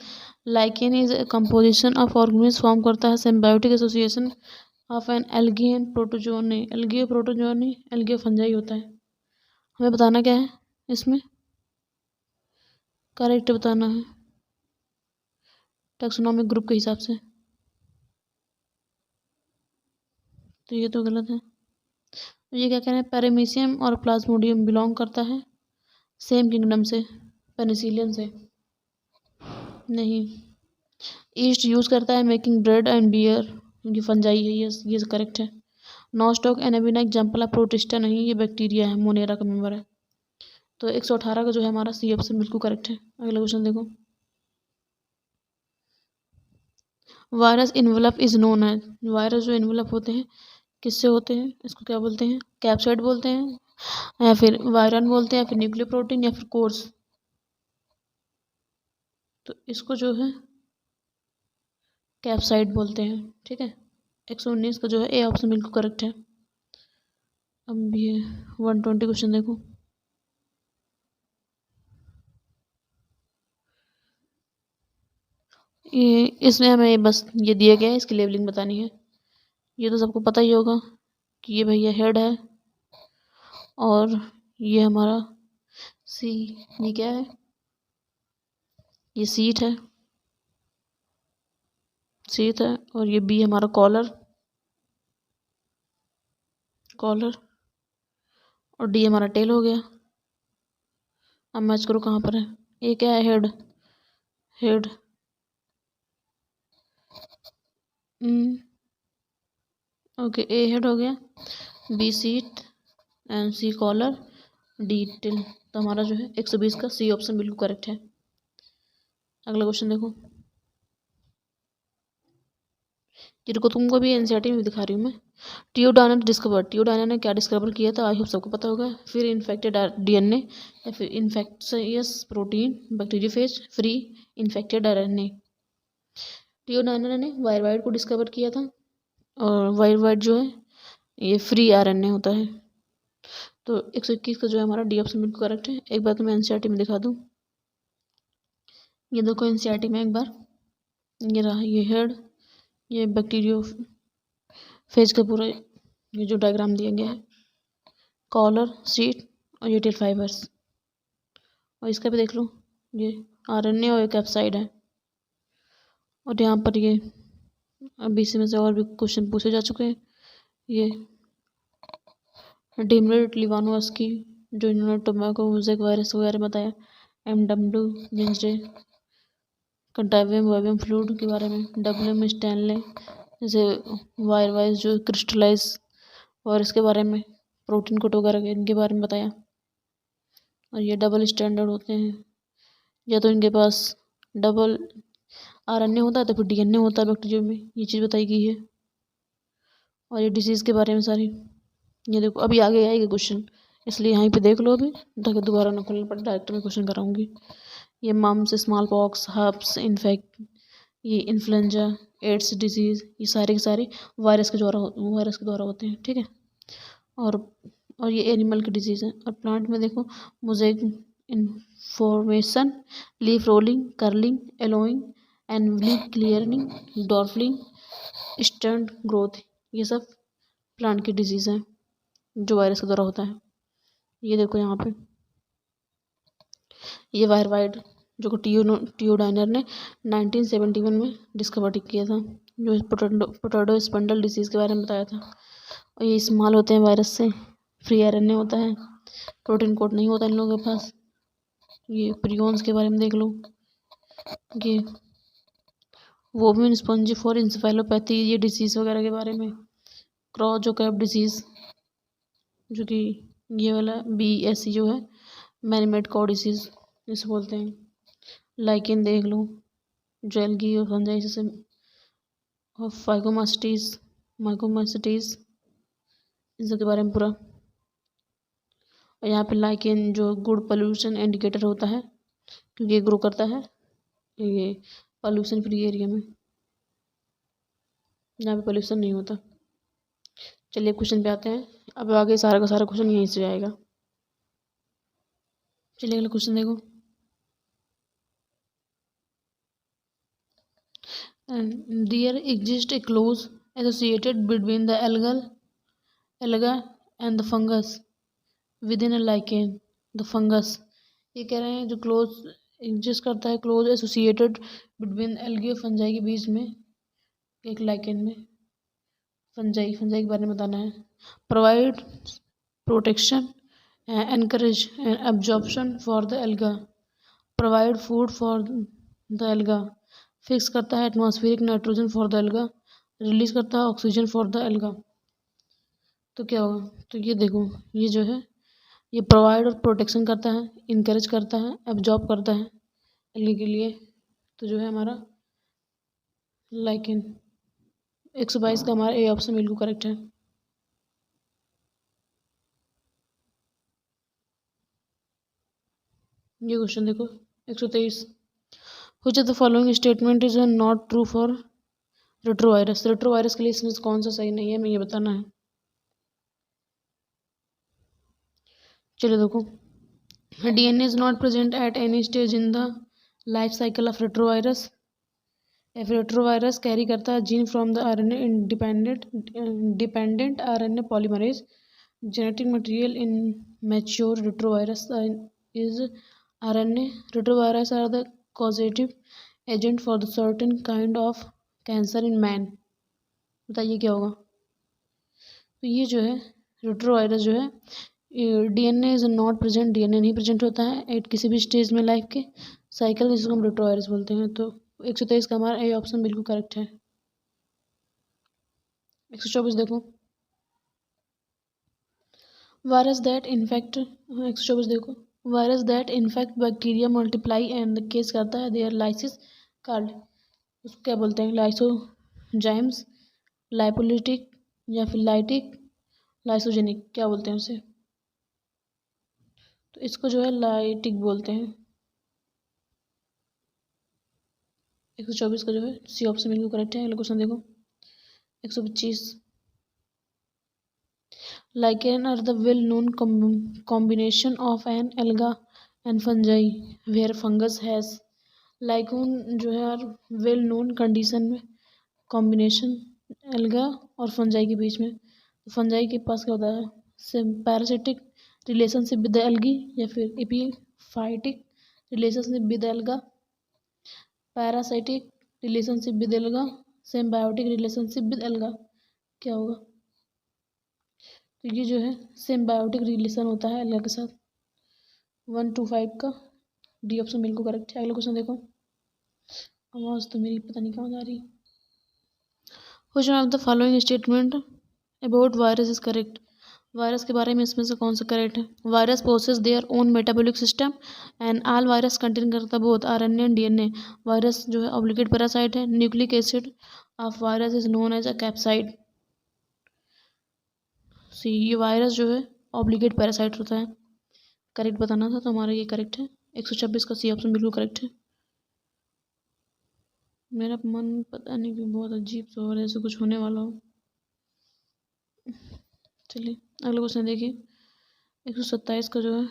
Lichen is a composition of organism form करता है symbiotic association of an algae and protozoa. Algae protozoa algae fungi होता है। हमें बताना क्या है इसमें, करेक्ट बताना है टैक्सोनॉमिक ग्रुप के हिसाब से, तो ये तो गलत है। ये क्या कह रहे हैं, पैरामीशियम और प्लाज्मोडियम बिलोंग करता है सेम किंगडम से, पेनिसिलियम से नहीं। ईस्ट यूज करता है मेकिंग ब्रेड एंड बियर, क्योंकि फंजाई है ये करेक्ट है। Nostoc Anabaena example of protista नहीं, ये बैक्टीरिया है, मोनेरा का मेंबर है। तो 118 का जो है हमारा सी ऑप्शन बिल्कुल करेक्ट है। अगला क्वेश्चन देखो, वायरस इन्वेलप इज नोन है। वायरस जो इन्वेलप होते हैं किससे होते हैं, इसको क्या बोलते हैं, कैप्साइड बोलते हैं या फिर वायरन बोलते हैं या फिर न्यूक्लियर प्रोटीन या फिर कोर्स। तो इसको जो है कैप्साइड बोलते हैं, ठीक है। 119 का जो है ए ऑप्शन बिल्कुल करेक्ट है। अब ये 120 क्वेश्चन देखो, ये इसमें हमें बस ये दिया गया है, इसकी लेबलिंग बतानी है। ये तो सबको पता ही होगा कि ये भैया हेड है और ये हमारा सी, ये क्या है, ये सीट है, सीट है। और ये बी हमारा कॉलर, कॉलर। और डी हमारा टेल हो गया। अब मैच करो कहाँ पर है, ये क्या है, head, head. Okay, A head हो गया, B seat and C collar, D tail. तो हमारा जो है 120 का सी ऑप्शन बिल्कुल करेक्ट है। अगला क्वेश्चन देखो, जिनको तुमको भी एनसीईआरटी में दिखा रही हूँ मैं। टियोडाना ने क्या डिस्कवर किया था, आई होप सबको पता होगा। फिर इन्फेक्टेड डीएनए या फिर infectious protein, bacteriophage, free infected RNA. T O Diener ने वायरवाइड को डिस्कवर किया था और वायरवाइड जो है ये फ्री आरएनए होता है। तो 121 का जो है हमारा डी ऑप्शन बिल्कुल करेक्ट है। एक बार तो मैं एनसीईआरटी में दिखा दूँ, ये देखो एनसीईआरटी में एक बार, ये रहा ये हेड, ये बैक्टीरियो फेज का पूरा ये जो डायग्राम दिया गया है, कॉलर, सीट और ये टेल फाइबर्स। और इसका भी देख लो, ये आरएनए और एक कैप्साइड है। और यहाँ पर ये अभी से में से और भी क्वेश्चन पूछे जा चुके हैं। ये डिमरेट लिवानोवस्की जो इन्होंने टोबैको मोज़ेक वायरस वगैरह बताया, एमडब्ल्यू विंसडे कंटावियम वेबियम फ्लूइड के बारे में, डब्ल्यूएम स्टैनले जैसे वायरस जो क्रिस्टलाइज वायरस के बारे में, प्रोटीन कोड वगैरह इनके बारे में बताया। और ये डबल स्टैंडर्ड होते हैं, या तो इनके पास डबल आरएनए होता है तो फिर डीएनए होता है बैक्टीरिया में, ये चीज़ बताई गई है। और ये डिसीज़ के बारे में सारी, ये देखो अभी आगे आएगा क्वेश्चन, इसलिए यहीं पे देख लो अभी, ताकि दोबारा ना खोलना पड़े, डायरेक्ट में क्वेश्चन कराऊंगी। ये mumps, small pox, herpes, infect, ये इन्फ्लुएंजा, एड्स डिजीज़, ये सारे के सारे वायरस के द्वारा होते हैं, ठीक है। और ये एनिमल की डिजीज़ है। और प्लांट में देखो mosaic information, leaf rolling, curling, yellowing, एनवलिंग, क्लियरिंग, डॉर्फलिंग, स्टंट ग्रोथ, ये सब प्लांट की डिजीज़ हैं जो वायरस के द्वारा होता है। ये देखो यहाँ पे ये वायरवाइड जो टियोडाइनर ने 1971 में डिस्कवर किया था, जो पोटैटो स्पंडल डिसीज़ के बारे में बताया था। और ये इस्तेमाल होते हैं वायरस से, फ्री आरएनए होता है, प्रोटीन कोड नहीं होता इन लोगों के पास। ये प्रियॉन्स के बारे में देख लो, ये वोबिन स्पंजी फॉर इंसेफेलोपैथी, ये डिसीज़ वगैरह के बारे में, क्रॉस जो कैप डिसीज़, जो कि ये वाला BSE जो है मैन मेड कॉड डिसीज जिसे बोलते हैं। लाइकेन देख लो, जेलगी और फंजाई जैसे और फाइकोमास्टीज, माइकोमास्टीज, इन सब के बारे में पूरा। और यहाँ पे लाइकेन जो गुड पोल्यूशन इंडिकेटर होता है क्योंकि ये ग्रो करता है ये पोल्यूशन फ्री एरिया में जहाँ पे पोल्यूशन नहीं होता। चलिए क्वेश्चन पे आते हैं। अब आगे सारा का सारा क्वेश्चन यहीं से आएगा। चलिए अगला क्वेश्चन देखो। There exists a close associated between the alga and the fungus within a lichen. The fungus, ये कह रहे हैं जो क्लोज एग्जिस्ट करता है, क्लोज एसोसिएटेड बिटवीन एल्गी और फंजाई के बीच में एक लाइकेन में। फंजाई के बारे में बताना है। Provide protection encourage absorption for the alga, provide food for the alga, fix करता है atmospheric nitrogen for the alga, release करता है ऑक्सीजन फॉर द एल्गा। तो क्या होगा? तो ये देखो, ये जो है ये प्रोवाइड और प्रोटेक्शन करता है, इनकरेज करता है, एब्जॉर्ब करता है एल्गी के लिए। तो जो है हमारा लाइकेन 122 का हमारा ए ऑप्शन बिल्कुल करेक्ट है। ये क्वेश्चन देखो 123, which of the following statement is not true for retrovirus. Retrovirus के लिए इसमें कौन सा सही नहीं है, हमें ये बताना है। चलिए देखो, DNA is not present at any stage in the life cycle of retrovirus. If retrovirus carry करता है gene from the RNA dependent RNA polymerase, genetic material in mature retrovirus is RNA. Retrovirus are the causative agent for the certain kind of cancer in man. बताइए क्या होगा? तो ये जो है retrovirus जो है DNA is not present, DNA नहीं प्रेजेंट होता है एट किसी भी स्टेज में लाइफ के साइकिल, जिसको हम रेट्रोवायरस बोलते हैं। तो 123 का हमारा ए ऑप्शन बिल्कुल करेक्ट है। 124 देखो, वायरस दैट इन्फेक्ट 124 देखो, virus that infect bacteria multiply and the case करता है देयर लाइसिस कार्ड, उसको क्या बोलते हैं? लाइसोजाइम्स, लाइपोलिटिक या फिर लाइटिक, लाइसोजेनिक, क्या बोलते हैं उसे? तो इसको जो है लाइटिक बोलते हैं। 124 का जो है सी ऑप्शन बिल्कुल करेक्ट है। अगला क्वेश्चन देखो 125, lichen are the well known combination of an alga and fungi where fungus has. Lichen जो है वेल नोन कंडीशन में कॉम्बिनेशन एल्गा और फंजाई के बीच में। फंजाई के पास क्या होता है? पैरासिटिक रिलेशनशिप विद एल्गी या फिर epiphytic relationship with alga, parasitic relationship with alga, symbiotic relationship with alga, क्या होगा? तो ये जो है सिम्बायोटिक रिलेशन होता है एल्गा के साथ। 125 का डी ऑप्शन बिल्कुल करेक्ट है। अगला क्वेश्चन देखो, आवाज़ तो मेरी पता नहीं कहाँ जा रही। Which one of the following statement about virus is correct. Virus के बारे में इसमें से कौन सा करेक्ट है? Virus possess their own metabolic system and all virus contain करता both RNA and DNA। Virus जो है ऑब्लिगेट पैरासाइट है। Nucleic acid of virus is known as a capsid. See, ये वायरस जो है ऑब्लिगेट पैरासाइट होता है। करेक्ट बताना था तो हमारा ये करेक्ट है। 126 का सी ऑप्शन बिल्कुल करेक्ट है। मेरा मन पता नहीं क्यों बहुत अजीब सा हो रहा है, जैसे कुछ होने वाला हो। चलिए अगला क्वेश्चन देखिए 127 का जो है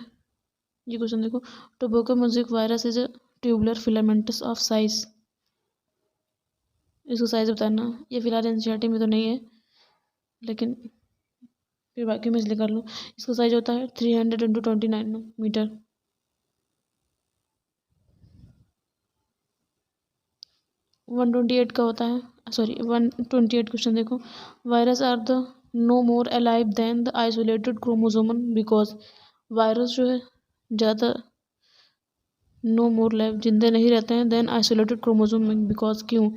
ये क्वेश्चन देखो, tobacco mosaic virus is a tubular filamentous of size. इसको साइज बताना। ये फिलहाल एनसीईआरटी में तो नहीं है, लेकिन फिर बाकी मैं इसलिए कर लूँ। इसका साइज होता है 300 × 29 मीटर। 128 का होता है, सॉरी 128 क्वेश्चन देखो, virus are the no more alive than the isolated chromosomes because. Virus जो है ज़्यादा नो मोर लाइफ, जिंदे नहीं रहते हैं देन आइसोलेटेड क्रोमोसोम में, बिकॉज क्यों,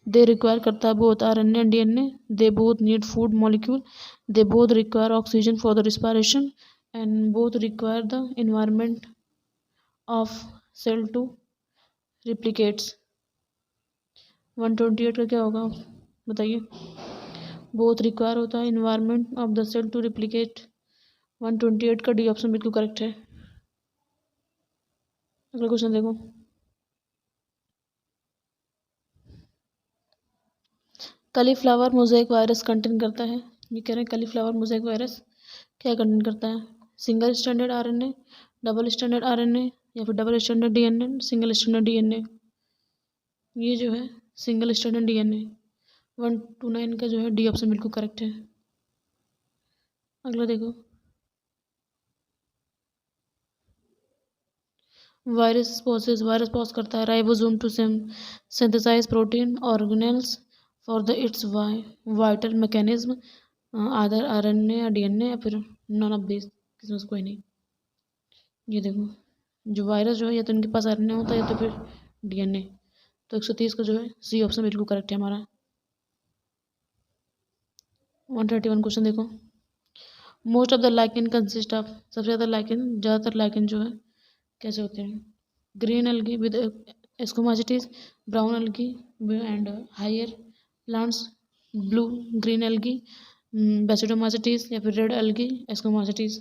दे रिक्वायर करता है both RNA and DNA, they both need food molecule, they both require oxygen for the respiration and both require the environment of cell to replicates. 128 का क्या होगा बताइए। Both require होता है environment of the cell to replicate. 128 का D option बिल्कुल correct है। अगला क्वेश्चन देखो। कलीफ्लावर मोज़ेक वायरस कंटेन करता है, ये कह रहे हैं कलीफ्लावर मोज़ेक वायरस क्या कंटेन करता है, single standard RNA, double standard RNA या फिर double standard DNA, single standard DNA. ये जो है सिंगल स्टैंडर्ड डीएनए। 129 का जो है डी ऑप्शन बिल्कुल करेक्ट है। अगला देखो। वायरस पॉज करता है ribosome to synthesize protein organelles for the its vital mechanism, either RNA या डीएनए या फिर नॉन ऑफ दिस, किसमें से कोई नहीं। ये देखो जो वायरस जो है या तो इनके पास आरएनए होता है या तो फिर डीएनए। तो 130 का जो है सी ऑप्शन बिल्कुल करेक्ट है हमारा। 131 क्वेश्चन देखो। Most of the lichen consist of, सबसे ज़्यादातर लाइकेन जो है कैसे होते हैं, green algae with ascomycetes, brown algae and higher plants, blue green algae basidiomycetes या फिर रेड एल्गी एस्कोमासिटीज।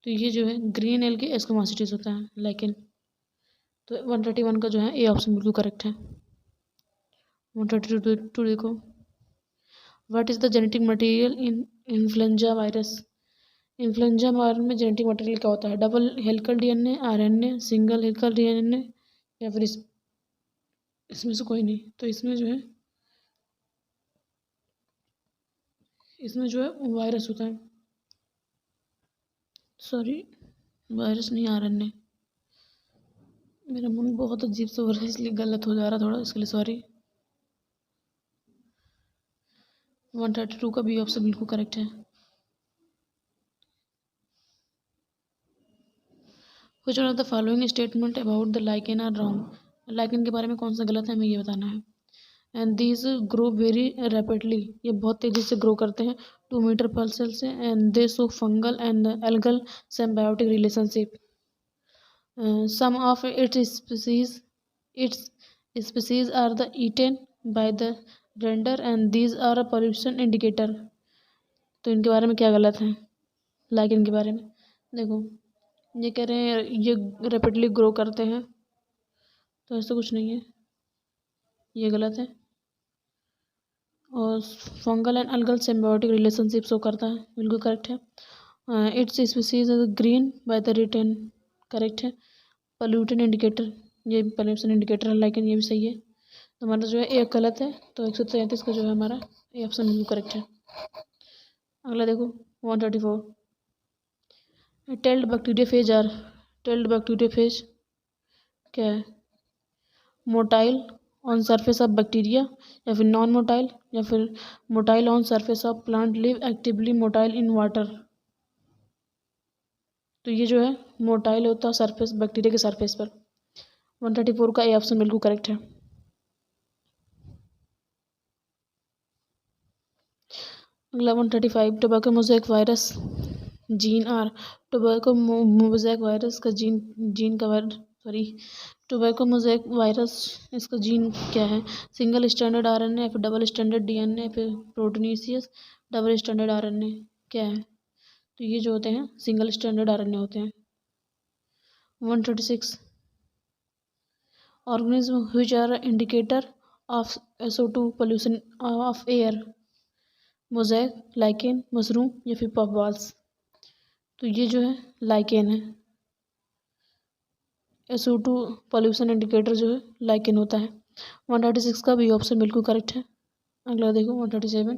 तो ये जो है ग्रीन एल्गी एस्कोमासिटीज होता है लाइकेन। तो 131 का जो है ए ऑप्शन बिल्कुल करेक्ट है। 132 देखो। What is the genetic material in influenza virus, influenza virus में जेनेटिक मटेरियल क्या होता है, double helical DNA, RNA, single helical DNA या फिर इसमें से कोई नहीं। तो इसमें जो है वायरस होता है, सॉरी वायरस नहीं आरएनए। मेरा मन बहुत अजीब से हो रहा है इसलिए गलत हो जा रहा थोड़ा, इसके लिए सॉरी। 132 का बी ऑप्शन बिल्कुल करेक्ट है। Which one of the following statement about the lichen are wrong, lichen के बारे में कौन सा गलत है हमें ये बताना है। And these grow very rapidly, ये बहुत तेज़ी से ग्रो करते हैं 2 मीटर पर सेल से, and they show fungal and algal symbiotic relationship. Some of its species are the eaten by the reindeer and these are a pollution indicator. तो इनके बारे में क्या गलत है लाइकेन के बारे में, देखो ये कह रहे हैं ये रैपिडली ग्रो करते हैं, तो ऐसा कुछ नहीं है, ये गलत है। और fungal and algal symbiotic relationship show करता है, बिल्कुल करेक्ट है। It's species green by the retain, correct है। पोल्यूटेंट इंडिकेटर, ये पोल्यूशन इंडिकेटर है लाइकेन, ये भी सही है। तो हमारा जो है एक गलत है, तो 133 का जो है हमारा ए ऑप्शन बिल्कुल करेक्ट है। अगला देखो 134। टेल्ड बैक्टीरियोफेज क्या है, motile on surface of bacteria या फिर नॉन मोटाइल या फिर motile on surface of plant live actively motile in water. तो ये जो है मोटाइल होता है सरफेस बैक्टीरिया के सरफेस पर। 134 का ए ऑप्शन बिल्कुल करेक्ट है। अगला 135। Tobacco mosaic virus gene are, tobacco mosaic virus का जीन का सॉरी टोबैको मोज़ेक वायरस इसका जीन क्या है, सिंगल स्टैंडर्ड आरएनए फिर डबल स्टैंडर्ड डीएनए फिर प्रोटीनेसियस डबल स्टैंडर्ड आरएनए क्या है। तो ये जो होते हैं सिंगल स्टैंडर्ड आरएनए होते हैं। 136। Organism which are indicator of SO2 pollution of air, mosaic, lichen, mushroom या फिर पफबॉल्स। तो ये जो है लाइकेन है, SO2 पोल्यूशन इंडिकेटर जो है लाइकेन होता है। 136 का भी ऑप्शन बिल्कुल करेक्ट है। अगला देखो 137।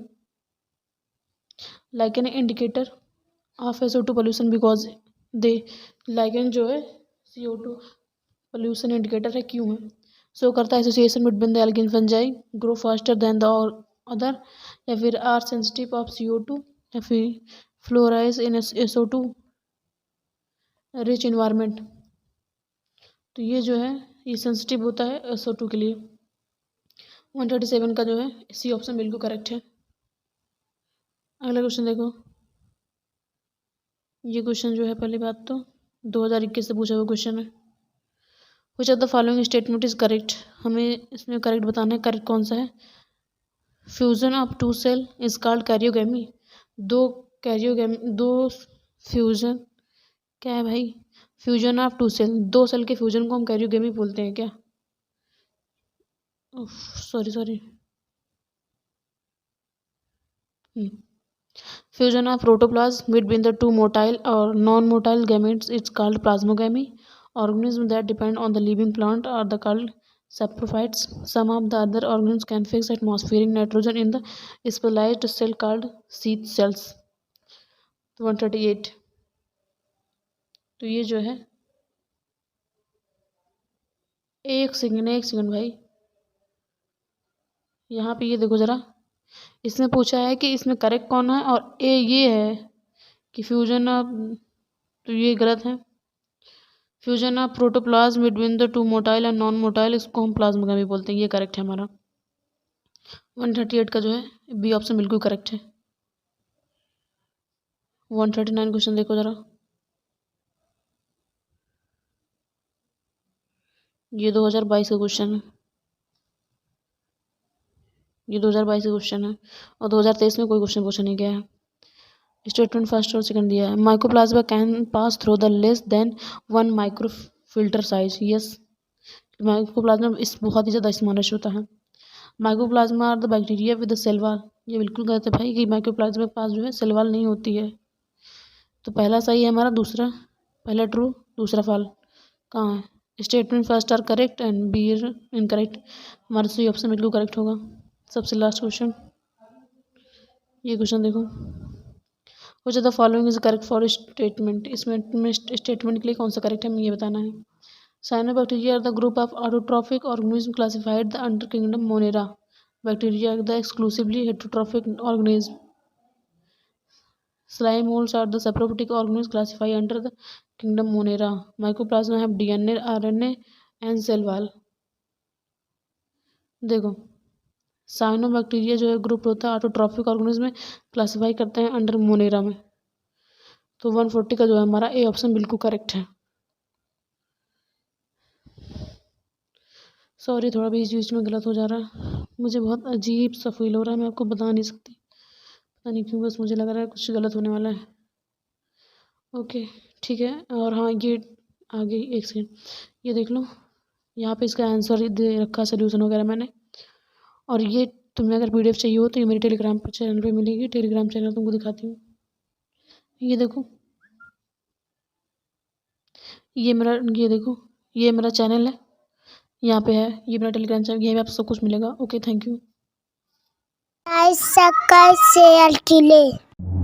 Lichen indicator of SO2 pollution because they, lichen जो है CO2 पोल्यूशन इंडिकेटर है, क्यों है, शो करता है association between the algin fungi grow faster than the other, या फिर आर सेंसिटिव ऑफ CO2 या फिर फ्लोराइज इन SO2 रिच इन्वायरमेंट। तो ये जो है ये सेंसिटिव होता है SO2 के लिए। 137 का जो है सी ऑप्शन बिल्कुल करेक्ट है। अगला क्वेश्चन देखो, ये क्वेश्चन जो है पहली बात तो 2021 से पूछा हुआ क्वेश्चन है। Which of the following statement is correct, हमें इसमें करेक्ट बताना है, करेक्ट कौन सा है। Fusion of two cell is called karyogamy, दो फ्यूजन क्या है भाई, फ्यूजन ऑफ टू सेल, दो सेल के फ्यूजन को हम कैरियोगेमी बोलते हैं क्या। Sorry fusion of protoplasm between the two motile or non-motile gametes is called plasmogamy. Organisms that depend on the living plant are the called saprophytes. Some of the other organisms can fix atmospheric nitrogen in the specialized cell called sheath cells. 138, तो ये जो है एक second भाई, यहाँ पे ये देखो ज़रा, इसमें पूछा है कि इसमें करेक्ट कौन है, और ये है कि फ्यूजन ऑफ, तो ये गलत है। Fusion of protoplasm between the two motile and non motile, इसको हम प्लाज्मोगेमी बोलते हैं, ये करेक्ट है हमारा। 138 का जो है बी ऑप्शन बिल्कुल करेक्ट है। 139 क्वेश्चन देखो ज़रा, ये 2022 का क्वेश्चन है, ये 2022 का क्वेश्चन है, और 2023 में कोई क्वेश्चन पूछा नहीं गया है। स्टेटमेंट फर्स्ट और सेकंड दिया है, mycoplasma can pass through the less than 1 microfilter size. Yes, mycoplasma इस बहुत ही ज़्यादा स्मॉलेस्ट होता है। Mycoplasma are the bacteria with the cell wall, ये बिल्कुल गलत है भाई कि माइक्रोप्लाज्मा के पास जो है सेल वॉल नहीं होती है। तो पहला सही है हमारा, दूसरा पहला ट्रू दूसरा फॉल कहाँ है। Statement first are correct and B is incorrect, हमारा सही ऑप्शन बिल्कुल करेक्ट होगा। सबसे लास्ट क्वेश्चन, ये क्वेश्चन देखो, which of the following is correct for statement, इसमें स्टेटमेंट के लिए कौन सा करेक्ट है हमें ये बताना है। Cyanobacteria are the group of autotrophic organisms classified under kingdom Monera. Bacteria are the exclusively heterotrophic organisms. Slime molds are the saprophytic organisms classified under the kingdom Monera. Mycoplasma have DNA, RNA and cell wall. देखो, cyanobacteria जो है group होता है autotrophic organism में, classify करते हैं under Monera में। तो 140 का जो है हमारा ए ऑप्शन बिल्कुल करेक्ट है। सॉरी, थोड़ा बीच बीच में गलत हो जा रहा है, मुझे बहुत अजीब सा फील हो रहा है, मैं आपको बता नहीं सकती, पता नहीं क्यों, बस मुझे लग रहा है कुछ गलत होने वाला है। ओके ठीक है, और हाँ ये आगे एक सेकंड, ये देख लो, यहाँ पे इसका आंसर दे रखा सोल्यूशन वगैरह मैंने, और ये तुम्हें अगर PDF चाहिए हो तो ये मेरे टेलीग्राम चैनल पे मिलेगी, टेलीग्राम चैनल तुमको दिखाती हूँ। ये देखो, ये देखो, ये मेरा चैनल है, यहाँ पे है, ये मेरा टेलीग्राम चैनल, यहीं पे आपको सब कुछ मिलेगा। Okay, thank you. शेयर के लिए